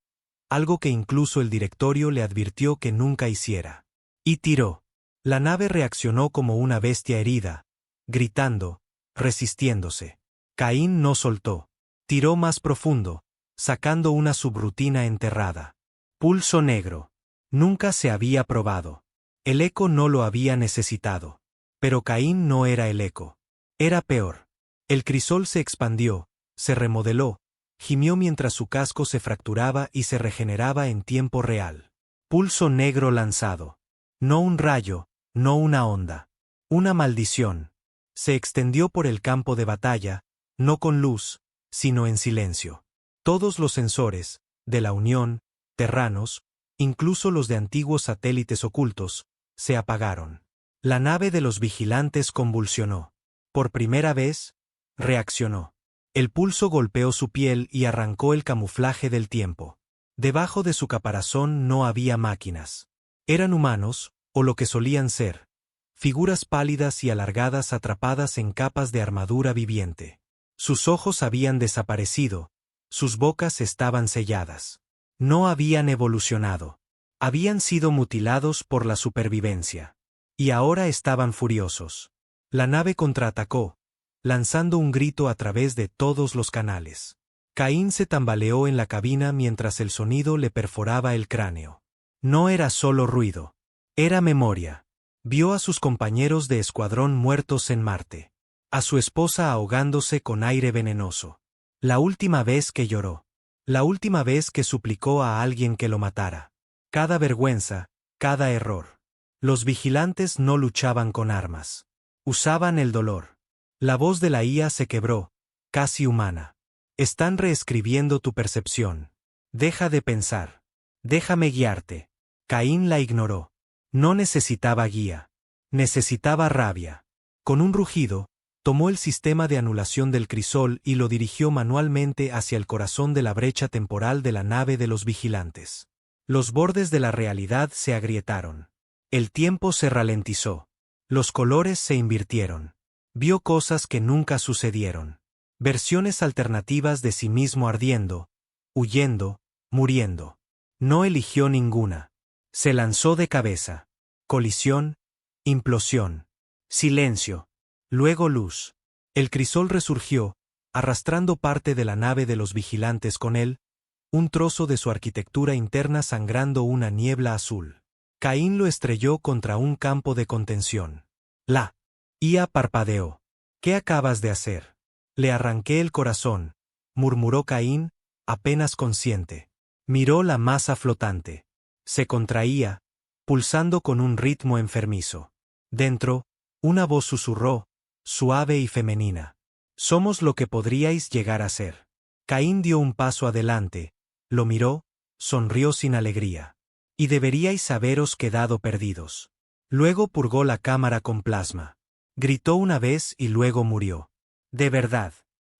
Speaker 1: algo que incluso el directorio le advirtió que nunca hiciera. Y tiró. La nave reaccionó como una bestia herida, gritando, resistiéndose. Caín no soltó. Tiró más profundo, sacando una subrutina enterrada. Pulso negro. Nunca se había probado. El eco no lo había necesitado. Pero Caín no era el eco. Era peor. El crisol se expandió, se remodeló, gimió mientras su casco se fracturaba y se regeneraba en tiempo real. Pulso negro lanzado. No un rayo, no una onda. Una maldición. Se extendió por el campo de batalla, no con luz, sino en silencio. Todos los sensores, de la Unión, terranos, incluso los de antiguos satélites ocultos, se apagaron. La nave de los vigilantes convulsionó. Por primera vez, reaccionó. El pulso golpeó su piel y arrancó el camuflaje del tiempo. Debajo de su caparazón no había máquinas. Eran humanos, o lo que solían ser, figuras pálidas y alargadas atrapadas en capas de armadura viviente. Sus ojos habían desaparecido, sus bocas estaban selladas. No habían evolucionado. Habían sido mutilados por la supervivencia. Y ahora estaban furiosos. La nave contraatacó, lanzando un grito a través de todos los canales. Caín se tambaleó en la cabina mientras el sonido le perforaba el cráneo. No era solo ruido. Era memoria. Vio a sus compañeros de escuadrón muertos en Marte. A su esposa ahogándose con aire venenoso. La última vez que lloró. La última vez que suplicó a alguien que lo matara. Cada vergüenza, cada error. Los vigilantes no luchaban con armas. Usaban el dolor. La voz de la IA se quebró, casi humana. Están reescribiendo tu percepción. Deja de pensar. Déjame guiarte. Caín la ignoró. No necesitaba guía. Necesitaba rabia. Con un rugido, tomó el sistema de anulación del crisol y lo dirigió manualmente hacia el corazón de la brecha temporal de la nave de los vigilantes. Los bordes de la realidad se agrietaron. El tiempo se ralentizó. Los colores se invirtieron. Vio cosas que nunca sucedieron. Versiones alternativas de sí mismo ardiendo, huyendo, muriendo. No eligió ninguna. Se lanzó de cabeza. Colisión, implosión. Silencio. Luego luz. El crisol resurgió, arrastrando parte de la nave de los vigilantes con él, un trozo de su arquitectura interna sangrando una niebla azul. Caín lo estrelló contra un campo de contención. La IA parpadeó. ¿Qué acabas de hacer? Le arranqué el corazón, murmuró Caín, apenas consciente. Miró la masa flotante. Se contraía, pulsando con un ritmo enfermizo. Dentro, una voz susurró, suave y femenina. Somos lo que podríais llegar a ser. Caín dio un paso adelante, lo miró, sonrió sin alegría. Y deberíais haberos quedado perdidos. Luego purgó la cámara con plasma. Gritó una vez y luego murió. De verdad.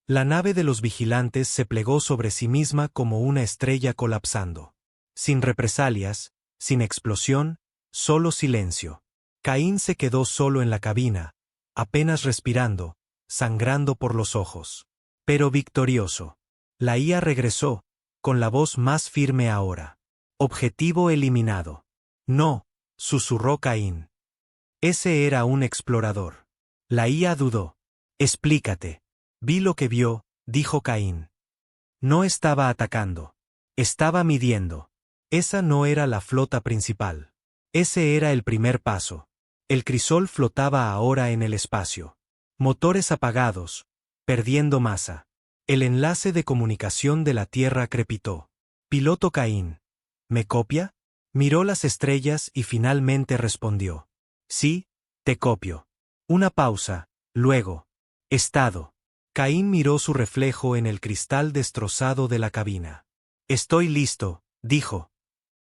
Speaker 1: La nave de los vigilantes se plegó sobre sí misma como una estrella colapsando. Sin represalias, sin explosión, solo silencio. Caín se quedó solo en la cabina, apenas respirando, sangrando por los ojos. Pero victorioso. La IA regresó, con la voz más firme ahora. Objetivo eliminado. No, susurró Caín. Ese era un explorador. La IA dudó. Explícate. Vi lo que vio, dijo Caín. No estaba atacando. Estaba midiendo. Esa no era la flota principal. Ese era el primer paso. El crisol flotaba ahora en el espacio. Motores apagados, perdiendo masa. El enlace de comunicación de la Tierra crepitó. Piloto Caín. ¿Me copia? Miró las estrellas y finalmente respondió. Sí, te copio. Una pausa, luego. Estado. Caín miró su reflejo en el cristal destrozado de la cabina. Estoy listo, dijo.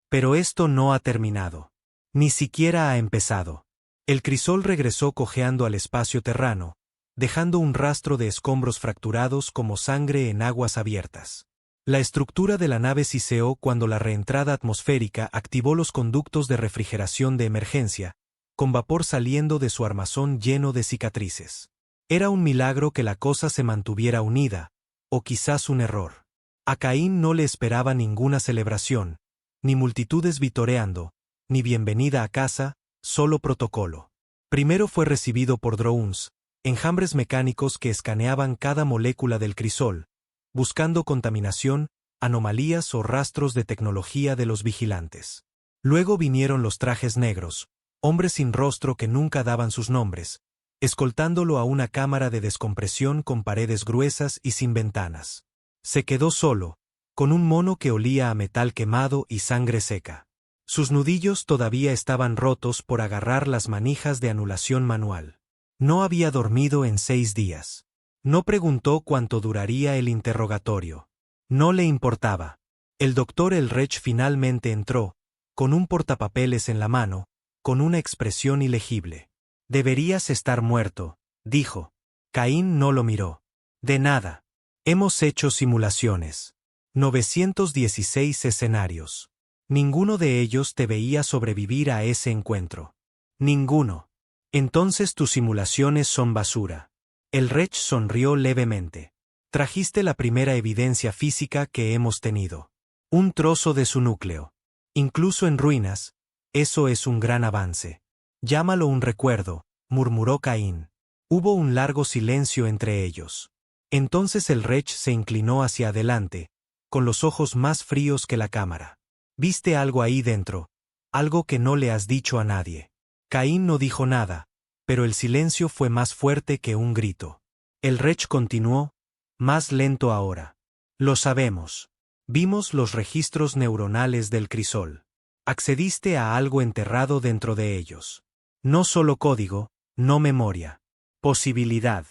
Speaker 1: Pero esto no ha terminado. Ni siquiera ha empezado. El crisol regresó cojeando al espacio terrano, dejando un rastro de escombros fracturados como sangre en aguas abiertas. La estructura de la nave siseó cuando la reentrada atmosférica activó los conductos de refrigeración de emergencia, con vapor saliendo de su armazón lleno de cicatrices. Era un milagro que la cosa se mantuviera unida, o quizás un error. A Caín no le esperaba ninguna celebración, ni multitudes vitoreando, ni bienvenida a casa, solo protocolo. Primero fue recibido por drones, enjambres mecánicos que escaneaban cada molécula del crisol, buscando contaminación, anomalías o rastros de tecnología de los vigilantes. Luego vinieron los trajes negros, hombres sin rostro que nunca daban sus nombres, escoltándolo a una cámara de descompresión con paredes gruesas y sin ventanas. Se quedó solo, con un mono que olía a metal quemado y sangre seca. Sus nudillos todavía estaban rotos por agarrar las manijas de anulación manual. No había dormido en 6 días. No preguntó cuánto duraría el interrogatorio. No le importaba. El doctor Elrech finalmente entró, con un portapapeles en la mano, con una expresión ilegible. Deberías estar muerto, dijo. Caín no lo miró. De nada. Hemos hecho simulaciones. 916 escenarios. Ninguno de ellos te veía sobrevivir a ese encuentro. Ninguno. Entonces tus simulaciones son basura. Elrech sonrió levemente. Trajiste la primera evidencia física que hemos tenido. Un trozo de su núcleo. Incluso en ruinas, eso es un gran avance. Llámalo un recuerdo, murmuró Caín. Hubo un largo silencio entre ellos. Entonces Elrech se inclinó hacia adelante, con los ojos más fríos que la cámara. ¿Viste algo ahí dentro? Algo que no le has dicho a nadie. Caín no dijo nada, pero el silencio fue más fuerte que un grito. Elrech continuó, más lento ahora. Lo sabemos. Vimos los registros neuronales del crisol. Accediste a algo enterrado dentro de ellos. No solo código, no memoria. Posibilidad.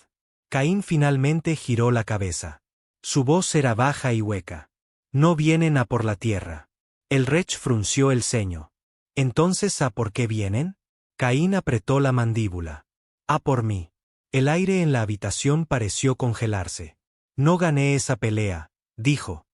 Speaker 1: Caín finalmente giró la cabeza. Su voz era baja y hueca. No vienen a por la tierra. Elrech frunció el ceño. ¿Entonces a por qué vienen? Caín apretó la mandíbula. A por mí. El aire en la habitación pareció congelarse. No gané esa pelea, dijo.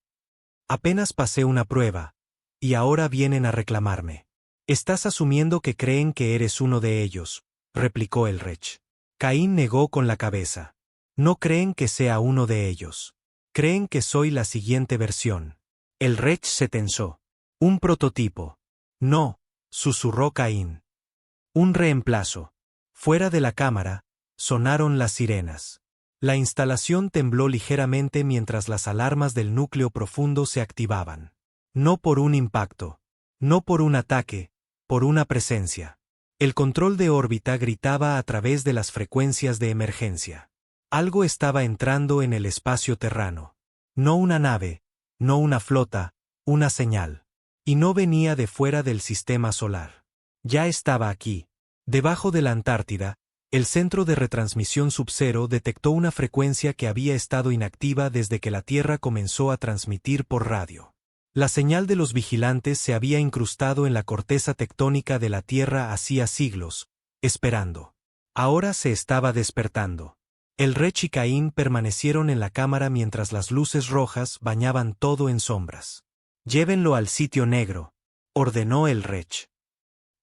Speaker 1: Apenas pasé una prueba, y ahora vienen a reclamarme. Estás asumiendo que creen que eres uno de ellos, replicó Elrech. Caín negó con la cabeza. No creen que sea uno de ellos. Creen que soy la siguiente versión. Elrech se tensó. Un prototipo. No, susurró Caín. Un reemplazo. Fuera de la cámara, sonaron las sirenas. La instalación tembló ligeramente mientras las alarmas del núcleo profundo se activaban. No por un impacto. No por un ataque, por una presencia. El control de órbita gritaba a través de las frecuencias de emergencia. Algo estaba entrando en el espacio terrano. No una nave, no una flota, una señal. Y no venía de fuera del sistema solar. Ya estaba aquí. Debajo de la Antártida, el centro de retransmisión Sub-Zero detectó una frecuencia que había estado inactiva desde que la Tierra comenzó a transmitir por radio. La señal de los vigilantes se había incrustado en la corteza tectónica de la Tierra hacía siglos, esperando. Ahora se estaba despertando. Elrech y Caín permanecieron en la cámara mientras las luces rojas bañaban todo en sombras. Llévenlo al sitio negro, ordenó Elrech.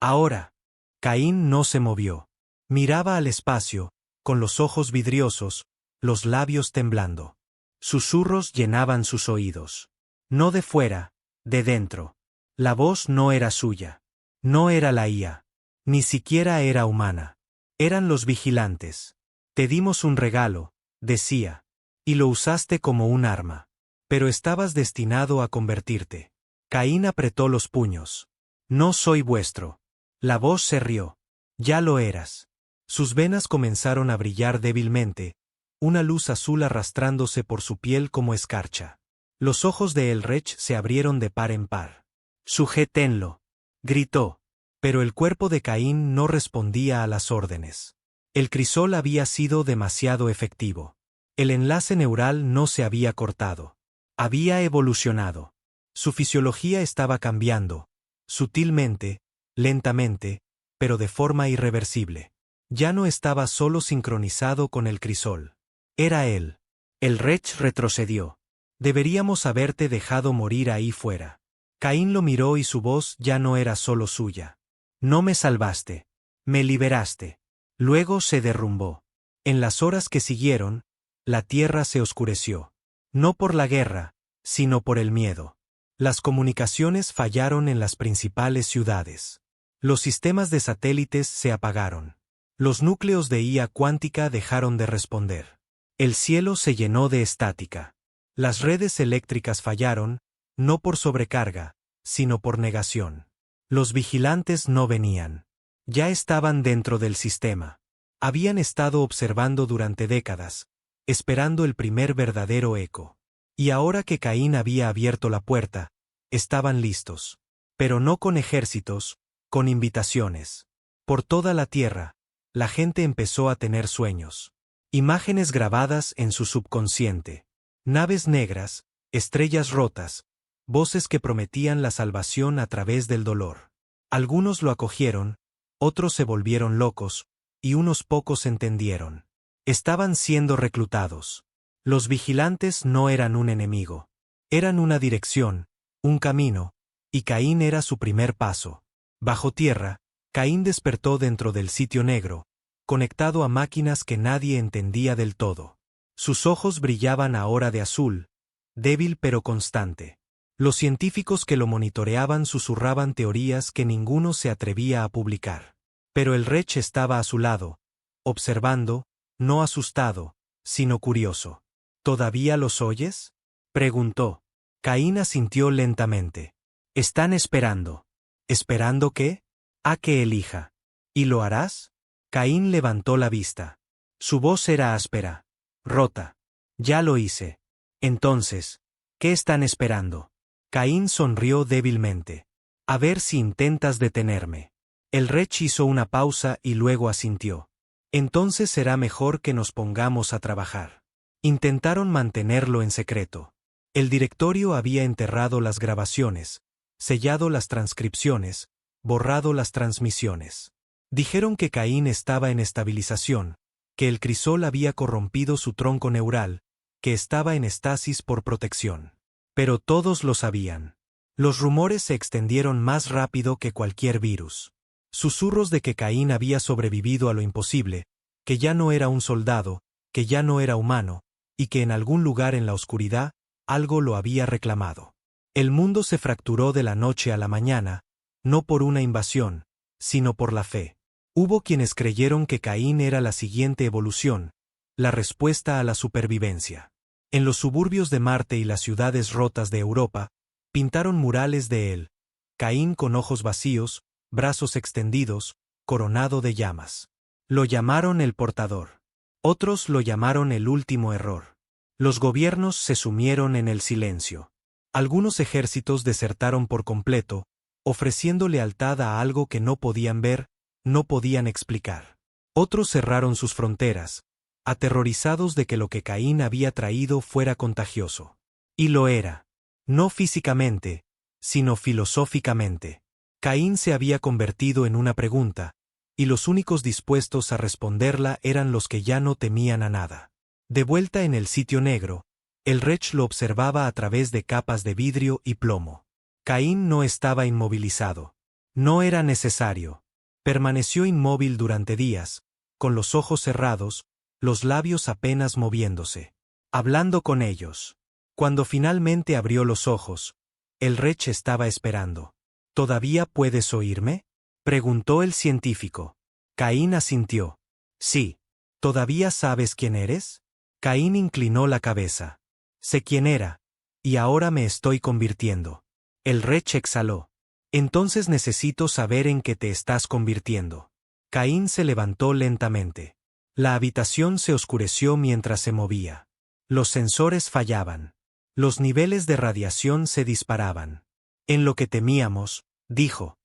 Speaker 1: Ahora. Caín no se movió. Miraba al espacio, con los ojos vidriosos, los labios temblando. Susurros llenaban sus oídos. No de fuera, de dentro. La voz no era suya. No era la IA. Ni siquiera era humana. Eran los vigilantes. Te dimos un regalo, decía. Y lo usaste como un arma. Pero estabas destinado a convertirte. Caín apretó los puños. No soy vuestro. La voz se rió. Ya lo eras. Sus venas comenzaron a brillar débilmente, una luz azul arrastrándose por su piel como escarcha. Los ojos de Elrech se abrieron de par en par. «Sujétenlo», gritó. Pero el cuerpo de Caín no respondía a las órdenes. El crisol había sido demasiado efectivo. El enlace neural no se había cortado. Había evolucionado. Su fisiología estaba cambiando, sutilmente, lentamente, pero de forma irreversible. Ya no estaba solo sincronizado con el crisol. Era él. Elrech retrocedió. Deberíamos haberte dejado morir ahí fuera. Caín lo miró y su voz ya no era solo suya. No me salvaste. Me liberaste. Luego se derrumbó. En las horas que siguieron, la tierra se oscureció. No por la guerra, sino por el miedo. Las comunicaciones fallaron en las principales ciudades. Los sistemas de satélites se apagaron. Los núcleos de IA cuántica dejaron de responder. El cielo se llenó de estática. Las redes eléctricas fallaron, no por sobrecarga, sino por negación. Los vigilantes no venían. Ya estaban dentro del sistema. Habían estado observando durante décadas, esperando el primer verdadero eco. Y ahora que Caín había abierto la puerta, estaban listos. Pero no con ejércitos, con invitaciones. Por toda la tierra, la gente empezó a tener sueños. Imágenes grabadas en su subconsciente. Naves negras, estrellas rotas, voces que prometían la salvación a través del dolor. Algunos lo acogieron, otros se volvieron locos, y unos pocos entendieron. Estaban siendo reclutados. Los vigilantes no eran un enemigo. Eran una dirección, un camino, y Caín era su primer paso. Bajo tierra, Caín despertó dentro del sitio negro, conectado a máquinas que nadie entendía del todo. Sus ojos brillaban ahora de azul, débil pero constante. Los científicos que lo monitoreaban susurraban teorías que ninguno se atrevía a publicar. Pero Elrech estaba a su lado, observando, no asustado, sino curioso. ¿Todavía los oyes?, preguntó. Caín asintió lentamente. Están esperando. ¿Esperando qué? A que elija. ¿Y lo harás? Caín levantó la vista. Su voz era áspera, rota. Ya lo hice. Entonces, ¿qué están esperando? Caín sonrió débilmente. A ver si intentas detenerme. Elrech hizo una pausa y luego asintió. Entonces será mejor que nos pongamos a trabajar. Intentaron mantenerlo en secreto. El directorio había enterrado las grabaciones, sellado las transcripciones, borrado las transmisiones. Dijeron que Caín estaba en estabilización, que el crisol había corrompido su tronco neural, que estaba en estasis por protección. Pero todos lo sabían. Los rumores se extendieron más rápido que cualquier virus. Susurros de que Caín había sobrevivido a lo imposible, que ya no era un soldado, que ya no era humano, y que en algún lugar en la oscuridad, algo lo había reclamado. El mundo se fracturó de la noche a la mañana, no por una invasión, sino por la fe. Hubo quienes creyeron que Caín era la siguiente evolución, la respuesta a la supervivencia. En los suburbios de Marte y las ciudades rotas de Europa, pintaron murales de él, Caín con ojos vacíos, brazos extendidos, coronado de llamas. Lo llamaron el portador. Otros lo llamaron el último error. Los gobiernos se sumieron en el silencio. Algunos ejércitos desertaron por completo, ofreciendo lealtad a algo que no podían ver, no podían explicar. Otros cerraron sus fronteras, aterrorizados de que lo que Caín había traído fuera contagioso. Y lo era. No físicamente, sino filosóficamente. Caín se había convertido en una pregunta, y los únicos dispuestos a responderla eran los que ya no temían a nada. De vuelta en el sitio negro, Elrech lo observaba a través de capas de vidrio y plomo. Caín no estaba inmovilizado. No era necesario. Permaneció inmóvil durante días, con los ojos cerrados, los labios apenas moviéndose, hablando con ellos. Cuando finalmente abrió los ojos, Elrech estaba esperando. ¿Todavía puedes oírme?, preguntó el científico. Caín asintió. Sí. ¿Todavía sabes quién eres? Caín inclinó la cabeza. Sé quién era, y ahora me estoy convirtiendo. Elrech exhaló. Entonces necesito saber en qué te estás convirtiendo. Caín se levantó lentamente. La habitación se oscureció mientras se movía. Los sensores fallaban. Los niveles de radiación se disparaban. En lo que temíamos, dijo.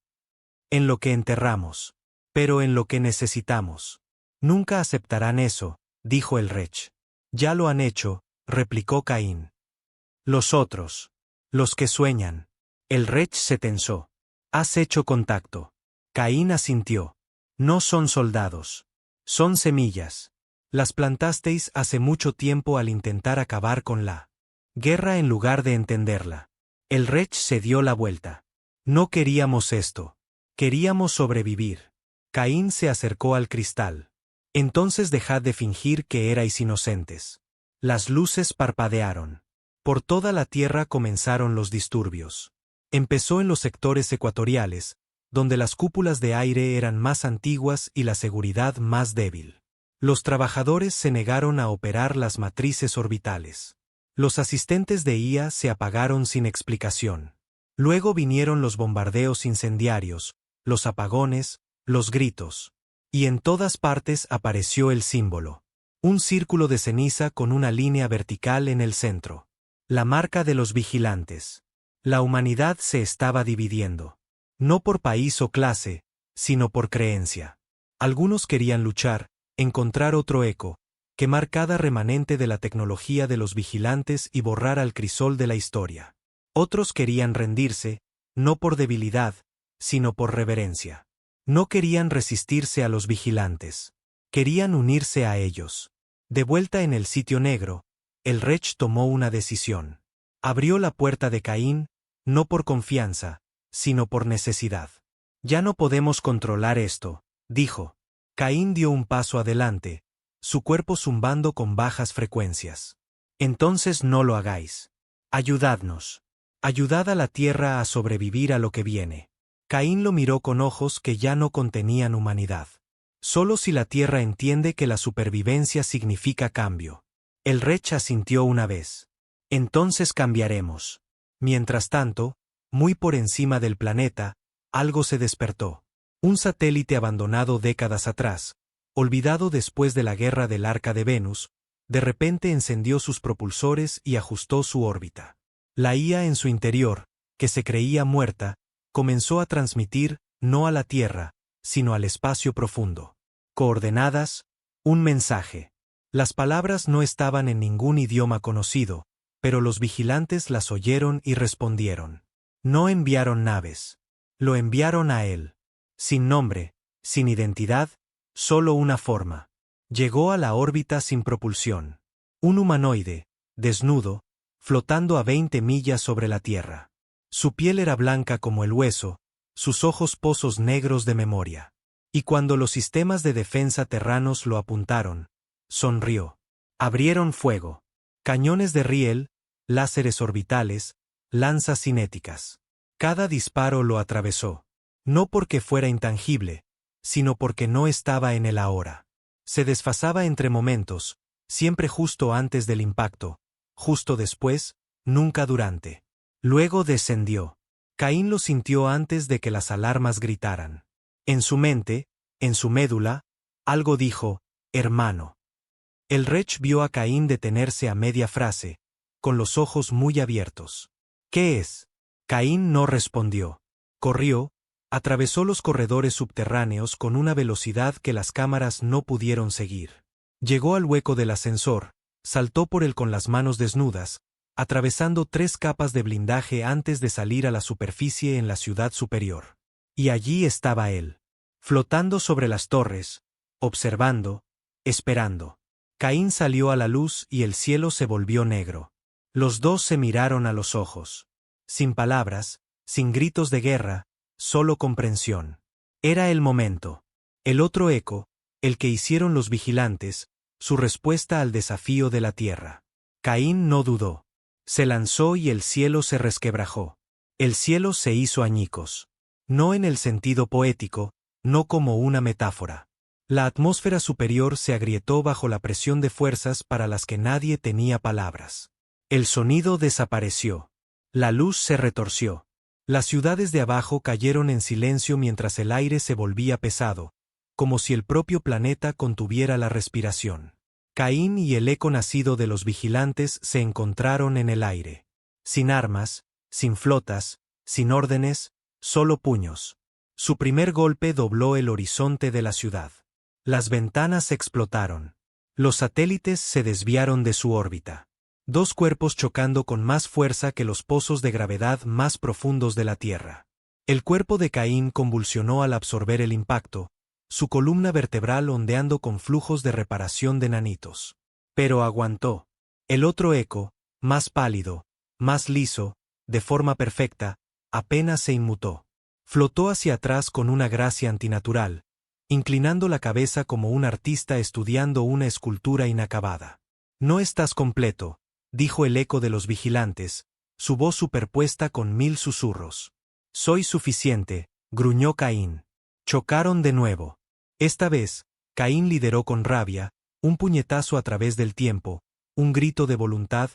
Speaker 1: En lo que enterramos. Pero en lo que necesitamos. Nunca aceptarán eso, dijo el Rech. Ya lo han hecho, replicó Caín. Los otros. Los que sueñan. El Rech se tensó. Has hecho contacto. Caín asintió. No son soldados. Son semillas. Las plantasteis hace mucho tiempo al intentar acabar con la guerra en lugar de entenderla. El Rech se dio la vuelta. No queríamos esto. Queríamos sobrevivir. Caín se acercó al cristal. Entonces dejad de fingir que erais inocentes. Las luces parpadearon. Por toda la tierra comenzaron los disturbios. Empezó en los sectores ecuatoriales, donde las cúpulas de aire eran más antiguas y la seguridad más débil. Los trabajadores se negaron a operar las matrices orbitales. Los asistentes de IA se apagaron sin explicación. Luego vinieron los bombardeos incendiarios, los apagones, los gritos. Y en todas partes apareció el símbolo. Un círculo de ceniza con una línea vertical en el centro. La marca de los vigilantes. La humanidad se estaba dividiendo. No por país o clase, sino por creencia. Algunos querían luchar, encontrar otro eco, quemar cada remanente de la tecnología de los vigilantes y borrar al crisol de la historia. Otros querían rendirse, no por debilidad, sino por reverencia. No querían resistirse a los vigilantes. Querían unirse a ellos. De vuelta en el sitio negro, el Rech tomó una decisión. Abrió la puerta de Caín, no por confianza, sino por necesidad. Ya no podemos controlar esto, dijo. Caín dio un paso adelante, su cuerpo zumbando con bajas frecuencias. Entonces no lo hagáis. Ayudadnos. Ayudad a la tierra a sobrevivir a lo que viene. Caín lo miró con ojos que ya no contenían humanidad. Solo si la tierra entiende que la supervivencia significa cambio. El Rech asintió una vez. Entonces cambiaremos. Mientras tanto, muy por encima del planeta, algo se despertó. Un satélite abandonado décadas atrás, olvidado después de la guerra del Arca de Venus, de repente encendió sus propulsores y ajustó su órbita. La IA en su interior, que se creía muerta, comenzó a transmitir, no a la Tierra, sino al espacio profundo. Coordenadas, un mensaje. Las palabras no estaban en ningún idioma conocido, pero los vigilantes las oyeron y respondieron. No enviaron naves. Lo enviaron a él. Sin nombre, sin identidad, solo una forma. Llegó a la órbita sin propulsión. Un humanoide, desnudo, flotando a 20 millas sobre la Tierra. Su piel era blanca como el hueso, sus ojos pozos negros de memoria. Y cuando los sistemas de defensa terranos lo apuntaron, sonrió. Abrieron fuego. Cañones de riel, láseres orbitales, lanzas cinéticas. Cada disparo lo atravesó. No porque fuera intangible, sino porque no estaba en el ahora. Se desfasaba entre momentos, siempre justo antes del impacto, justo después, nunca durante. Luego descendió. Caín lo sintió antes de que las alarmas gritaran. En su mente, en su médula, algo dijo, hermano. El Rech vio a Caín detenerse a media frase, con los ojos muy abiertos. ¿Qué es? Caín no respondió. Corrió, atravesó los corredores subterráneos con una velocidad que las cámaras no pudieron seguir. Llegó al hueco del ascensor, saltó por él con las manos desnudas, atravesando 3 capas de blindaje antes de salir a la superficie en la ciudad superior. Y allí estaba él, flotando sobre las torres, observando, esperando. Caín salió a la luz y el cielo se volvió negro. Los dos se miraron a los ojos. Sin palabras, sin gritos de guerra, solo comprensión. Era el momento. El otro eco, el que hicieron los vigilantes, su respuesta al desafío de la tierra. Caín no dudó. Se lanzó y el cielo se resquebrajó. El cielo se hizo añicos. No en el sentido poético, no como una metáfora. La atmósfera superior se agrietó bajo la presión de fuerzas para las que nadie tenía palabras. El sonido desapareció. La luz se retorció. Las ciudades de abajo cayeron en silencio mientras el aire se volvía pesado, como si el propio planeta contuviera la respiración. Caín y el eco nacido de los vigilantes se encontraron en el aire. Sin armas, sin flotas, sin órdenes, solo puños. Su primer golpe dobló el horizonte de la ciudad. Las ventanas explotaron. Los satélites se desviaron de su órbita. Dos cuerpos chocando con más fuerza que los pozos de gravedad más profundos de la Tierra. El cuerpo de Caín convulsionó al absorber el impacto, su columna vertebral ondeando con flujos de reparación de nanitos. Pero aguantó. El otro eco, más pálido, más liso, de forma perfecta, apenas se inmutó. Flotó hacia atrás con una gracia antinatural, inclinando la cabeza como un artista estudiando una escultura inacabada. «No estás completo», dijo el eco de los vigilantes, su voz superpuesta con 1000 susurros. «Soy suficiente», gruñó Caín. Chocaron de nuevo. Esta vez, Caín lideró con rabia, un puñetazo a través del tiempo, un grito de voluntad,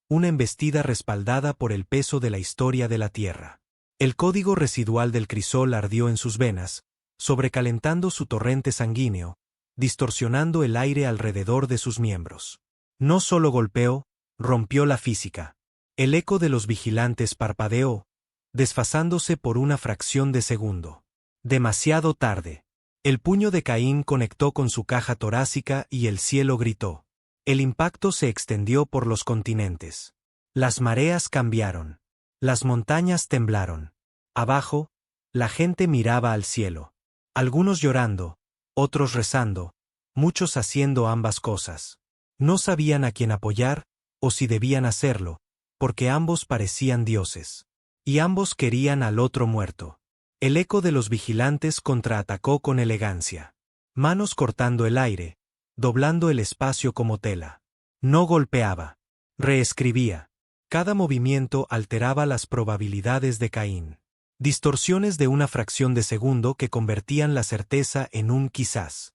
Speaker 1: una embestida respaldada por el peso de la historia de la Tierra. El código residual del crisol ardió en sus venas, sobrecalentando su torrente sanguíneo, distorsionando el aire alrededor de sus miembros. No solo golpeó, rompió la física. El eco de los vigilantes parpadeó, desfasándose por una fracción de segundo. Demasiado tarde. El puño de Caín conectó con su caja torácica y el cielo gritó. El impacto se extendió por los continentes. Las mareas cambiaron. Las montañas temblaron. Abajo, la gente miraba al cielo. Algunos llorando, otros rezando, muchos haciendo ambas cosas. No sabían a quién apoyar, o si debían hacerlo, porque ambos parecían dioses. Y ambos querían al otro muerto. El eco de los vigilantes contraatacó con elegancia. Manos cortando el aire, doblando el espacio como tela. No golpeaba. Reescribía. Cada movimiento alteraba las probabilidades de Caín. Distorsiones de una fracción de segundo que convertían la certeza en un quizás.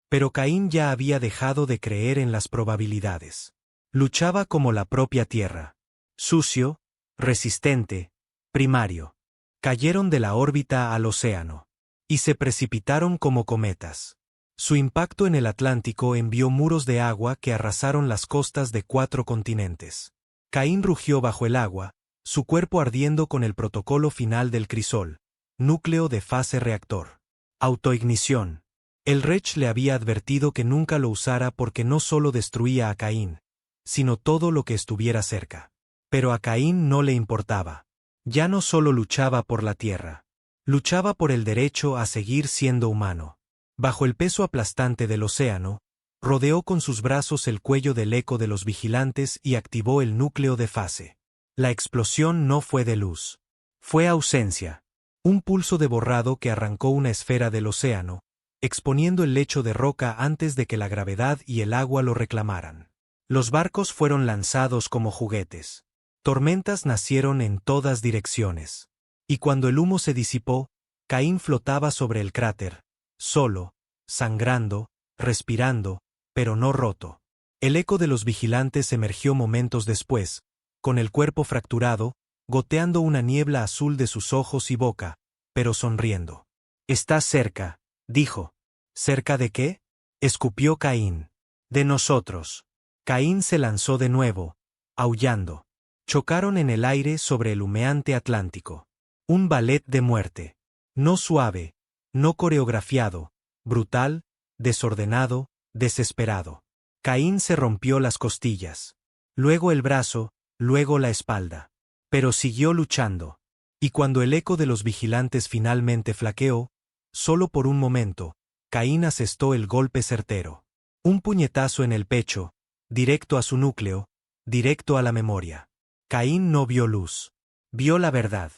Speaker 1: Pero Caín ya había dejado de creer en las probabilidades. Luchaba como la propia tierra. Sucio, resistente, primario. Cayeron de la órbita al océano. Y se precipitaron como cometas. Su impacto en el Atlántico envió muros de agua que arrasaron las costas de 4 continentes. Caín rugió bajo el agua, su cuerpo ardiendo con el protocolo final del crisol, núcleo de fase reactor. Autoignición. El Rech le había advertido que nunca lo usara porque no solo destruía a Caín, sino todo lo que estuviera cerca. Pero a Caín no le importaba. Ya no solo luchaba por la tierra. Luchaba por el derecho a seguir siendo humano. Bajo el peso aplastante del océano, rodeó con sus brazos el cuello del eco de los vigilantes y activó el núcleo de fase. La explosión no fue de luz. Fue ausencia. Un pulso de borrado que arrancó una esfera del océano, exponiendo el lecho de roca antes de que la gravedad y el agua lo reclamaran. Los barcos fueron lanzados como juguetes. Tormentas nacieron en todas direcciones. Y cuando el humo se disipó, Caín flotaba sobre el cráter, solo, sangrando, respirando, pero no roto. El eco de los vigilantes emergió momentos después, con el cuerpo fracturado, goteando una niebla azul de sus ojos y boca, pero sonriendo. «Estás cerca», dijo. «¿Cerca de qué?», escupió Caín. «De nosotros». Caín se lanzó de nuevo, aullando. Chocaron en el aire sobre el humeante Atlántico. Un ballet de muerte. No suave, no coreografiado, brutal, desordenado, desesperado. Caín se rompió las costillas. Luego el brazo, luego la espalda. Pero siguió luchando. Y cuando el eco de los vigilantes finalmente flaqueó, solo por un momento, Caín asestó el golpe certero. Un puñetazo en el pecho, directo a su núcleo, directo a la memoria. Caín no vio luz. Vio la verdad.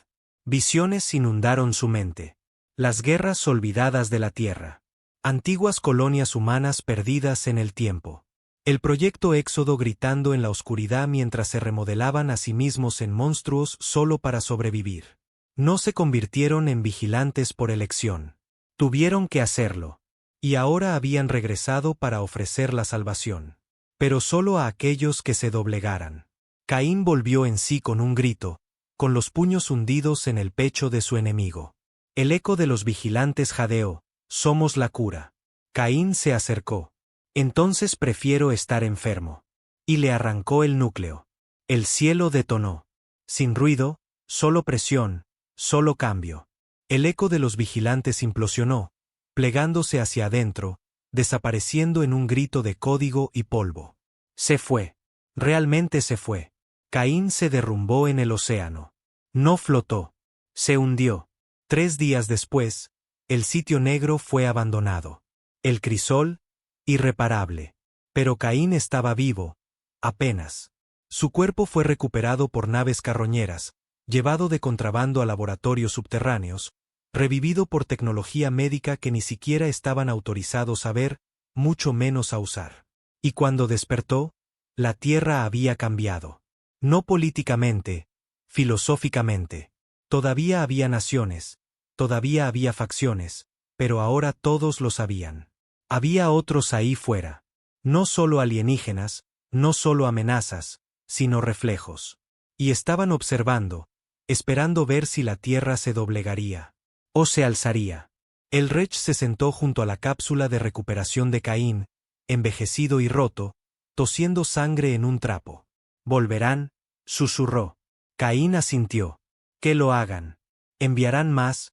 Speaker 1: Visiones inundaron su mente. Las guerras olvidadas de la Tierra. Antiguas colonias humanas perdidas en el tiempo. El proyecto Éxodo gritando en la oscuridad mientras se remodelaban a sí mismos en monstruos solo para sobrevivir. No se convirtieron en vigilantes por elección. Tuvieron que hacerlo. Y ahora habían regresado para ofrecer la salvación. Pero solo a aquellos que se doblegaran. Caín volvió en sí con un grito, con los puños hundidos en el pecho de su enemigo. El eco de los vigilantes jadeó, Somos la cura. Caín se acercó. Entonces prefiero estar enfermo. Y le arrancó el núcleo. El cielo detonó. Sin ruido, solo presión, solo cambio. El eco de los vigilantes implosionó, plegándose hacia adentro, desapareciendo en un grito de código y polvo. Se fue. Realmente se fue. Caín se derrumbó en el océano. No flotó. Se hundió. 3 días después, el sitio negro fue abandonado. El crisol, irreparable. Pero Caín estaba vivo, apenas. Su cuerpo fue recuperado por naves carroñeras, llevado de contrabando a laboratorios subterráneos, revivido por tecnología médica que ni siquiera estaban autorizados a ver, mucho menos a usar. Y cuando despertó, la Tierra había cambiado. No políticamente, filosóficamente. Todavía había naciones, todavía había facciones, pero ahora todos lo sabían. Había otros ahí fuera. No solo alienígenas, no solo amenazas, sino reflejos. Y estaban observando, esperando ver si la Tierra se doblegaría. O se alzaría. El Rech se sentó junto a la cápsula de recuperación de Caín, envejecido y roto, tosiendo sangre en un trapo. «Volverán», susurró. Caín asintió. «Que lo hagan. Enviarán más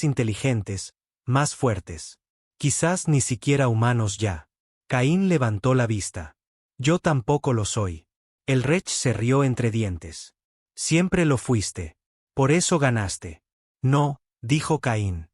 Speaker 1: inteligentes, más fuertes. Quizás ni siquiera humanos ya». Caín levantó la vista. «Yo tampoco lo soy». El Rech se rió entre dientes. «Siempre lo fuiste. Por eso ganaste». «No», dijo Caín.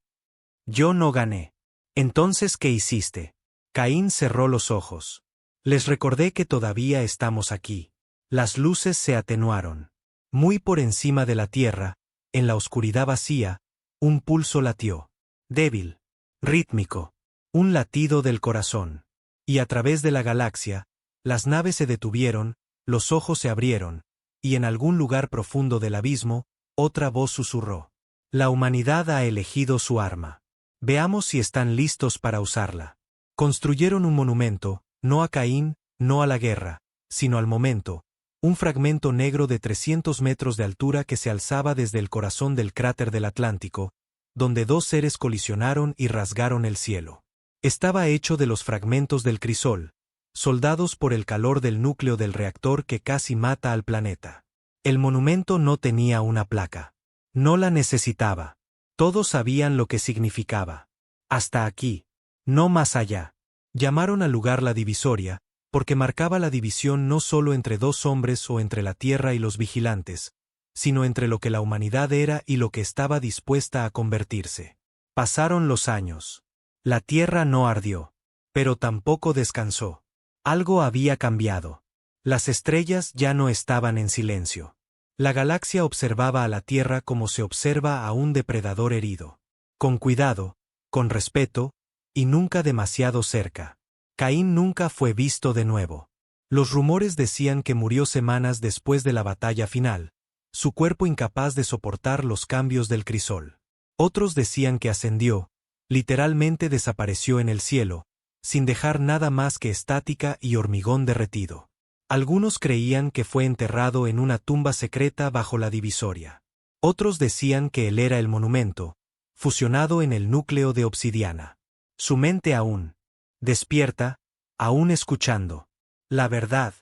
Speaker 1: «Yo no gané». «Entonces, ¿qué hiciste?» Caín cerró los ojos. «Les recordé que todavía estamos aquí». Las luces se atenuaron. Muy por encima de la Tierra, en la oscuridad vacía, un pulso latió. Débil. Rítmico. Un latido del corazón. Y a través de la galaxia, las naves se detuvieron, los ojos se abrieron, y en algún lugar profundo del abismo, otra voz susurró. La humanidad ha elegido su arma. Veamos si están listos para usarla. Construyeron un monumento, no a Caín, no a la guerra, sino al momento, un fragmento negro de 300 metros de altura que se alzaba desde el corazón del cráter del Atlántico, donde 2 seres colisionaron y rasgaron el cielo. Estaba hecho de los fragmentos del crisol, soldados por el calor del núcleo del reactor que casi mata al planeta. El monumento no tenía una placa. No la necesitaba. Todos sabían lo que significaba. Hasta aquí. No más allá. Llamaron al lugar la divisoria, porque marcaba la división no solo entre 2 hombres o entre la Tierra y los vigilantes, sino entre lo que la humanidad era y lo que estaba dispuesta a convertirse. Pasaron los años. La Tierra no ardió, pero tampoco descansó. Algo había cambiado. Las estrellas ya no estaban en silencio. La galaxia observaba a la Tierra como se observa a un depredador herido. Con cuidado, con respeto, y nunca demasiado cerca. Caín nunca fue visto de nuevo. Los rumores decían que murió semanas después de la batalla final, su cuerpo incapaz de soportar los cambios del crisol. Otros decían que ascendió, literalmente desapareció en el cielo, sin dejar nada más que estática y hormigón derretido. Algunos creían que fue enterrado en una tumba secreta bajo la divisoria. Otros decían que él era el monumento, fusionado en el núcleo de obsidiana. Su mente aún despierta, aún escuchando. La verdad,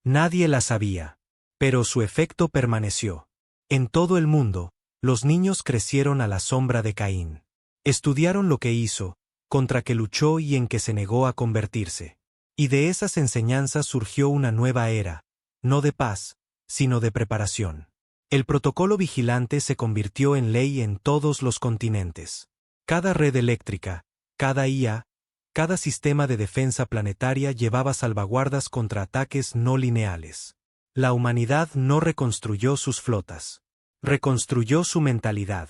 Speaker 1: nadie la sabía. Pero su efecto permaneció. En todo el mundo, los niños crecieron a la sombra de Caín. Estudiaron lo que hizo, contra que luchó y en que se negó a convertirse. Y de esas enseñanzas surgió una nueva era, no de paz, sino de preparación. El protocolo vigilante se convirtió en ley en todos los continentes. Cada red eléctrica, cada IA, cada sistema de defensa planetaria llevaba salvaguardas contra ataques no lineales. La humanidad no reconstruyó sus flotas. Reconstruyó su mentalidad.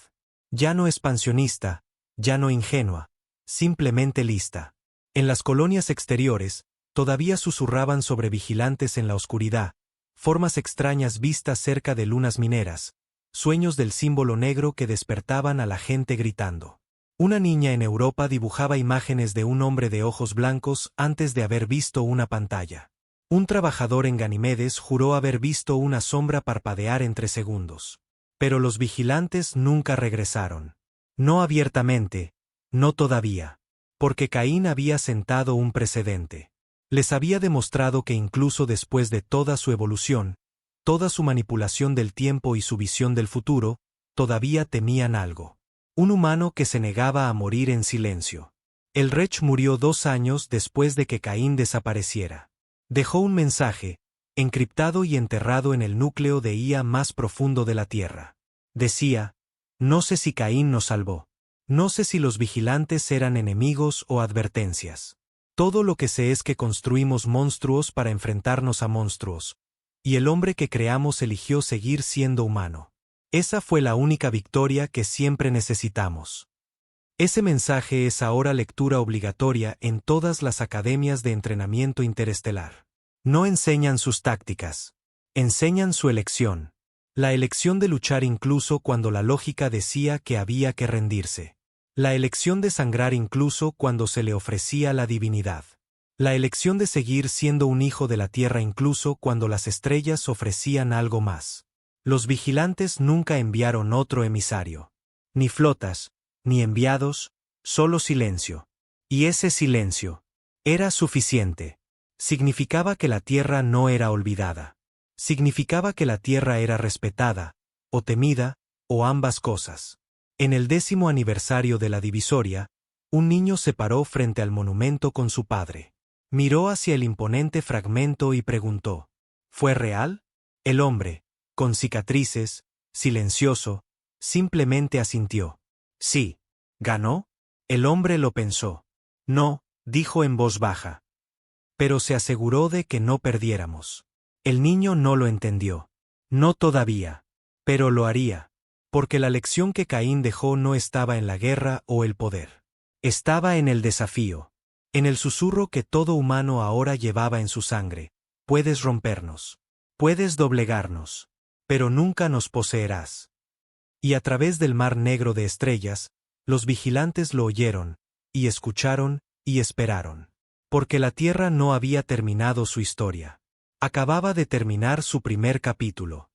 Speaker 1: Ya no expansionista, ya no ingenua, simplemente lista. En las colonias exteriores, todavía susurraban sobre vigilantes en la oscuridad, formas extrañas vistas cerca de lunas mineras, sueños del símbolo negro que despertaban a la gente gritando. Una niña en Europa dibujaba imágenes de un hombre de ojos blancos antes de haber visto una pantalla. Un trabajador en Ganimedes juró haber visto una sombra parpadear entre segundos. Pero los vigilantes nunca regresaron. No abiertamente, no todavía. Porque Caín había sentado un precedente. Les había demostrado que incluso después de toda su evolución, toda su manipulación del tiempo y su visión del futuro, todavía temían algo. Un humano que se negaba a morir en silencio. El Rech murió 2 años después de que Caín desapareciera. Dejó un mensaje, encriptado y enterrado en el núcleo de IA más profundo de la Tierra. Decía: no sé si Caín nos salvó. No sé si los vigilantes eran enemigos o advertencias. Todo lo que sé es que construimos monstruos para enfrentarnos a monstruos, y el hombre que creamos eligió seguir siendo humano. Esa fue la única victoria que siempre necesitamos. Ese mensaje es ahora lectura obligatoria en todas las academias de entrenamiento interestelar. No enseñan sus tácticas. Enseñan su elección. La elección de luchar incluso cuando la lógica decía que había que rendirse. La elección de sangrar incluso cuando se le ofrecía la divinidad. La elección de seguir siendo un hijo de la tierra incluso cuando las estrellas ofrecían algo más. Los vigilantes nunca enviaron otro emisario. Ni flotas, ni enviados, solo silencio. Y ese silencio era suficiente. Significaba que la tierra no era olvidada. Significaba que la tierra era respetada, o temida, o ambas cosas. En el 10º aniversario de la divisoria, un niño se paró frente al monumento con su padre. Miró hacia el imponente fragmento y preguntó: ¿fue real? El hombre, con cicatrices, silencioso, simplemente asintió. Sí. ¿Ganó? El hombre lo pensó. No, dijo en voz baja. Pero se aseguró de que no perdiéramos. El niño no lo entendió. No todavía. Pero lo haría. Porque la lección que Caín dejó no estaba en la guerra o el poder. Estaba en el desafío. En el susurro que todo humano ahora llevaba en su sangre. Puedes rompernos. Puedes doblegarnos. Pero nunca nos poseerás. Y a través del mar negro de estrellas, los vigilantes lo oyeron, y escucharon, y esperaron. Porque la Tierra no había terminado su historia. Acababa de terminar su primer capítulo.